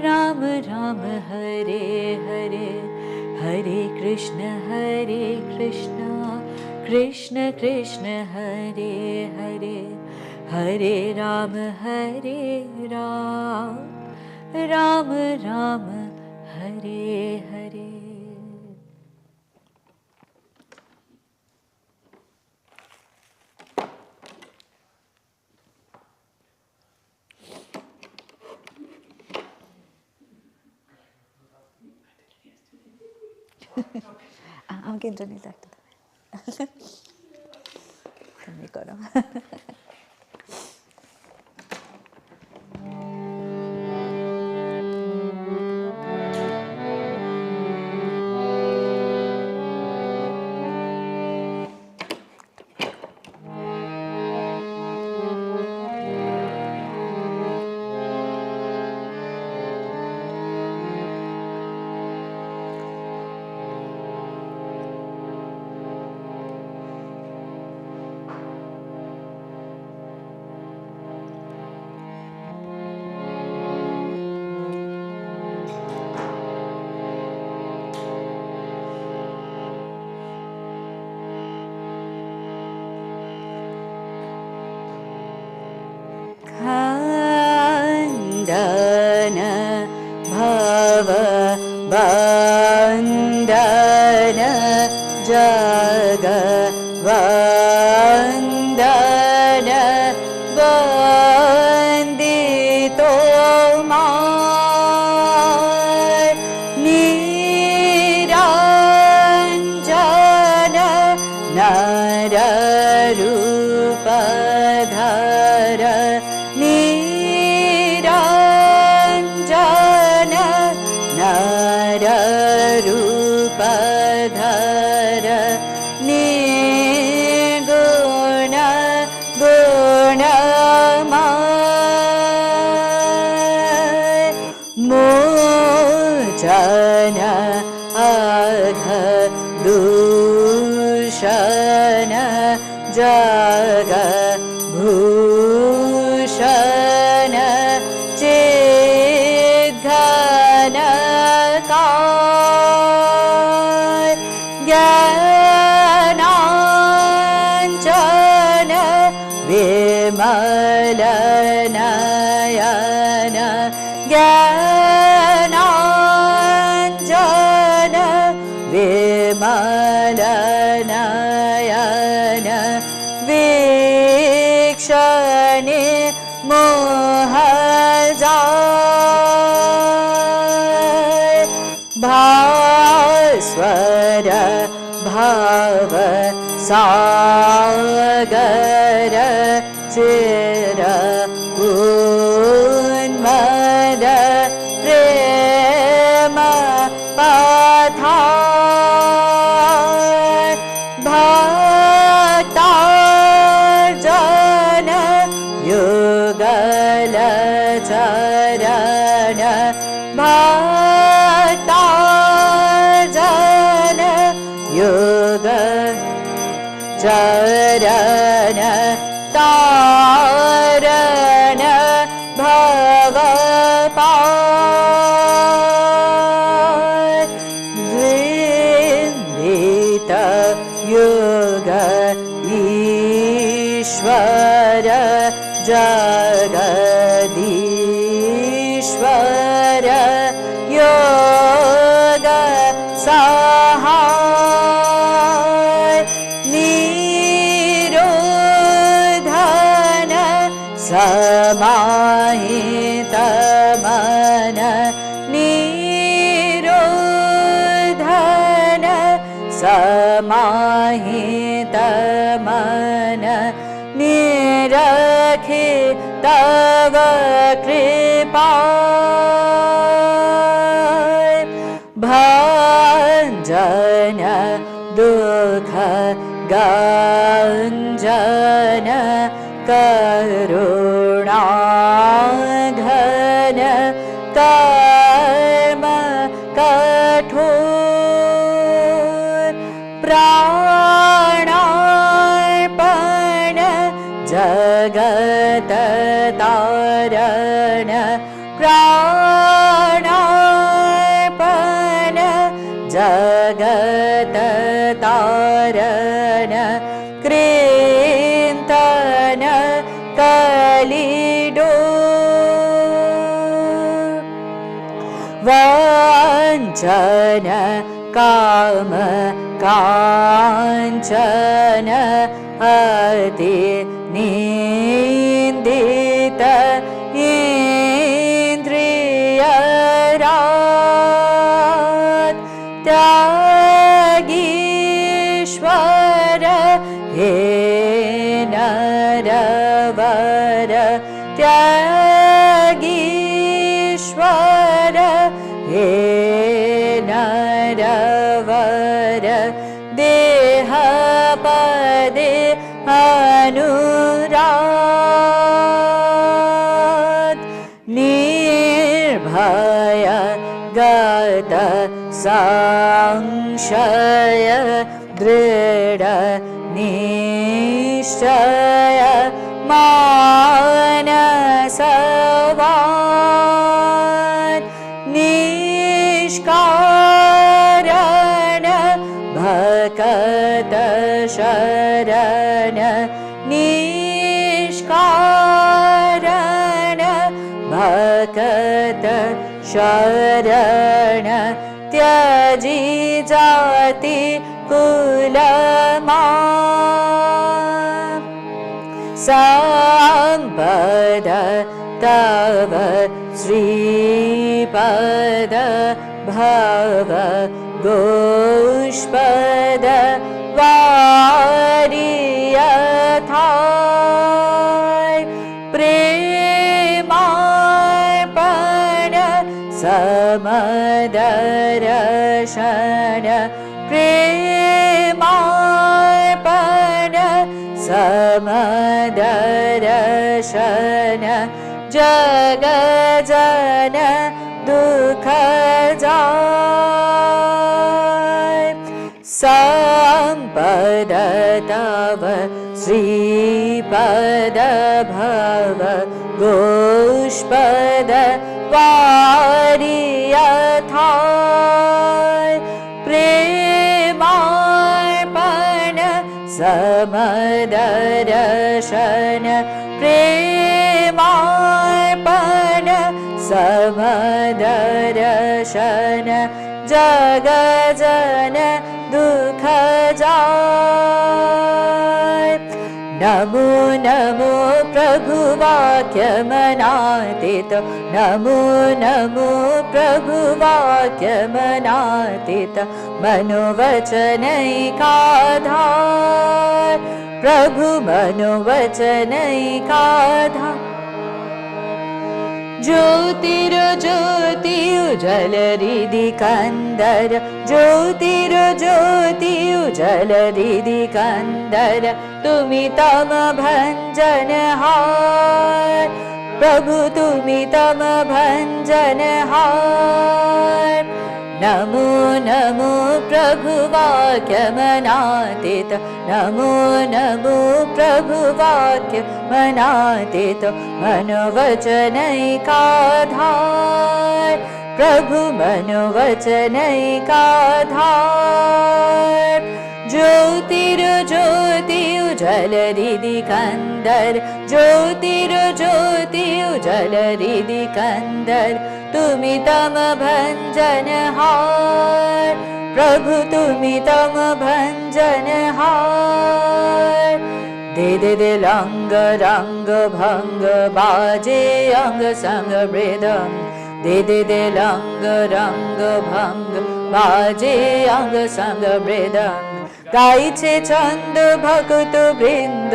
राम राम हरे हरे। हरे कृष्ण कृष्ण कृष्ण हरे हरे, हरे Ram Ram Ram Hare Hare. I'm going to do that. Kami ko no. खंडन भव बंदन जग वंदन वंदितो माय निरंजन नर रूपधर निरंजन नर रूपधर निर्गुण गुणमय मोचन अघ दूषण जग भूषण चिद्घन काय ज्ञानांजन विमल नयन ज्ञानांजन विमल नयन वीक्षणे मोहजाय भास्वर भाव सागर चिर उन्मद प्रेम पथाय भक्तार्जन युगल चरण भक्तार्जन युग चरण तारण भव पाय वृंदित युग ईश्वर जगदीश्वर समाहित मन निरखे तव कृपा भंजन दुख गंजन करुणा घन कर्म कठोर प्राणार्पण जगत तारण प्राणार्पण जगत तारण कृन्तन कलिडो वंचन काम कांचन अति निंदित इंद्रियरात त्यागीश्वर हे नरवर त्यागीश्वर हे नरवर देहपदे अनुराग निर्भय गत संशय दृढ़ निश्चय मानसवान निष्कारण भक्त शरण निष्कारण भक्त शरण त्यजी जाति कुलमा संपद तव श्रीपद भव गोष्पद वारियथाय प्रेमार्पण समदर्शन प्रेमार्पण समदर्शन जगजन दुख जाय संपद तव श्रीपद भव गोष्पद वारियथाय प्रेमार्पण समदर्शन प्रेमार्पण समदर्शन जगजन दुख जाय नमो नमो प्रभु वाक्य मनातीत नमो नमो प्रभु वाक्य मनातीत मनोवचनैकाधार प्रभु मनोवचनैकाधार ज्योतिर्ज्योति उजल रिधि कंदर ज्योतिर्ज्योति उजल रिधि कंदर तुमि तम भंजन हार प्रभु तुमि तम भंजन हार नमो नमो प्रभु वाक्य मनातीत नमो नमो प्रभु वाक्य मनातीत मनोवचनैकाधार प्रभु मनोवचनैकाधार ज्योतिर्ज्योति उजल रिधि कंदर ज्योतिर्ज्योति उजल रिधि कंदर तुमि तम भंजन हार प्रभु तुमि तम भंजन हार दे दे दे लंग रंग भंग बाजे अंग संग मृदंग दे दे दे लंग रंग भंग বাজে অঙ্গ সঙ্গ মৃদঙ্গ গাইছে ছন্দ ভক্ত বৃন্দ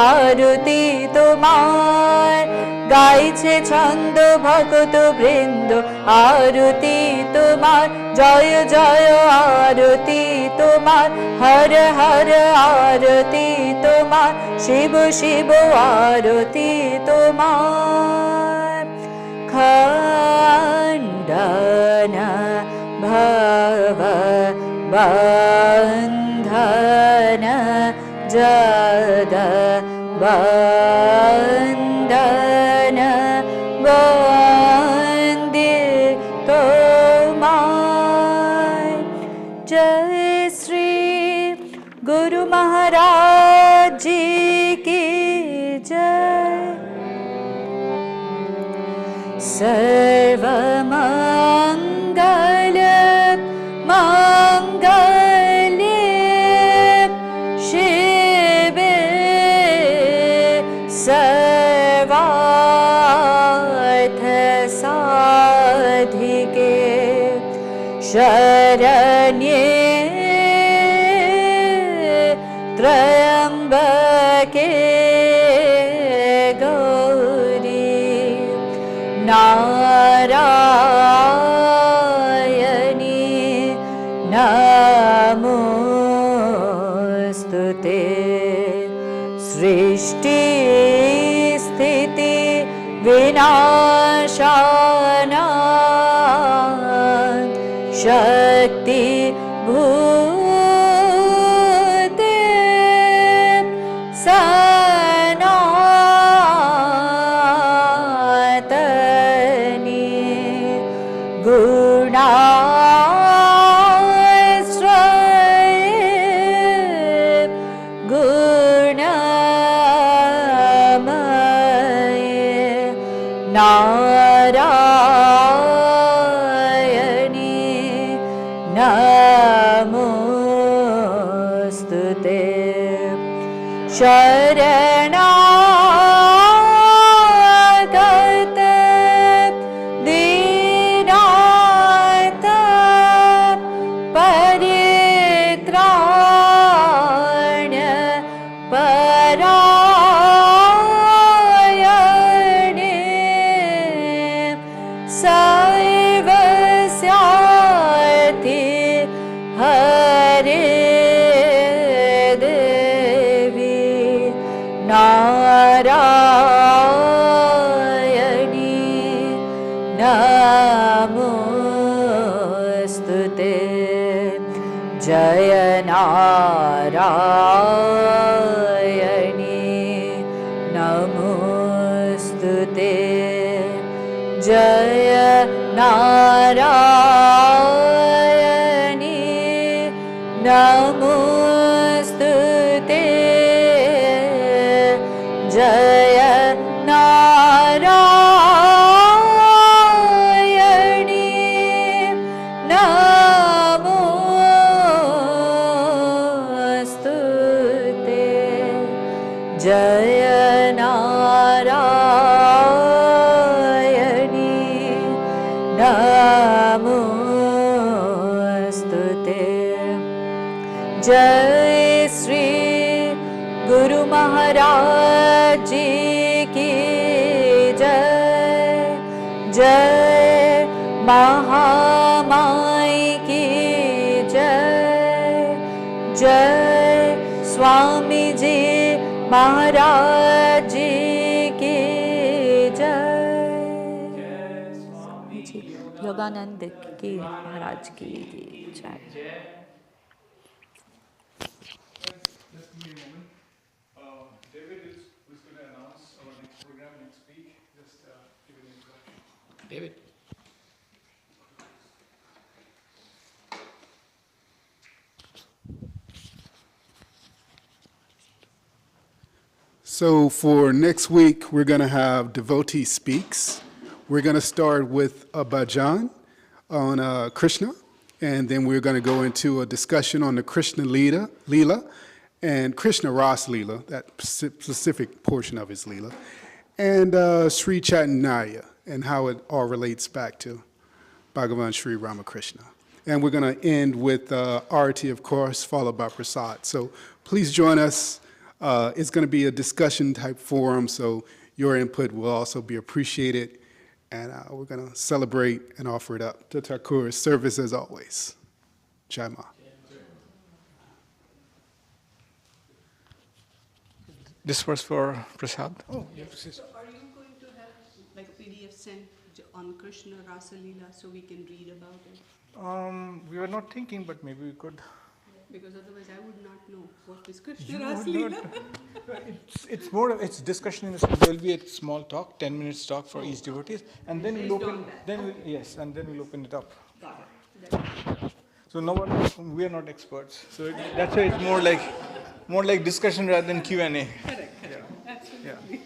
আরতি তোমার গাইছে ছন্দ ভক্ত বৃন্দ আরতি তোমার জয় জয় আরতি তোমার হর হর আরতি তোমার শিব শিব আরতি তোমার খণ্ডন ভব বন্ধন জগ বন্দন বন্দে তোমায় जय श्री गुरु महाराज जी की जय सर्वमंगल मंगल्ये शिवे सर्वार्थ साधिके शरण्ये त्र्यंबके गौरी नारायणी नमोस्तुते सृष्टि स्थिति विनाशाना शक्ति भूते सनातनी गुणाश्रये गुणमये नारायणी नमोस्तुते शरणागत दीनार्थ परित्राण परायणे सर्वस्यार्थे हरे देवी नारायणी नमोस्तुते जय नारायणी नमोस्तुते जय नारायणी नमोस्तुते जय नारायणी नमोस्तुते जय नारायणी नमोस्तुते जय श्री गुरु महाराज जी की जय जय महामाई की जय जय स्वामी जी महाराज जी की जय स्वामी जी योगानंद की महाराज की जय David. So for next week, we're going to have Devotee Speaks. We're going to start with a bhajan on Krishna, and then we're going to go into a discussion on the Krishna Leela and Krishna Ras Leela, that specific portion of his Leela, and Sri Chetanananda and how it all relates back to Bhagavan Sri Ramakrishna. And we're going to end with Arati, of course, followed by Prasad. So please join us. It's going to be a discussion type forum, so your input will also be appreciated. And we're going to celebrate and offer it up to Thakur's service as always. Jai Ma. This was for Prasad. Oh, so are you going to have like a PDF sent on Krishna Rasa Leela so we can read about it? We were not thinking, but maybe we could. Because otherwise I would not know what is Krishna Rasa Leela. It's discussion in the school. There will be a small talk, 10 minutes talk for each devotee, and then we'll open. And then we'll open it up. Got it. So we are not experts. So that's why it's more like discussion rather than Q&A. Correct. Absolutely. Yeah.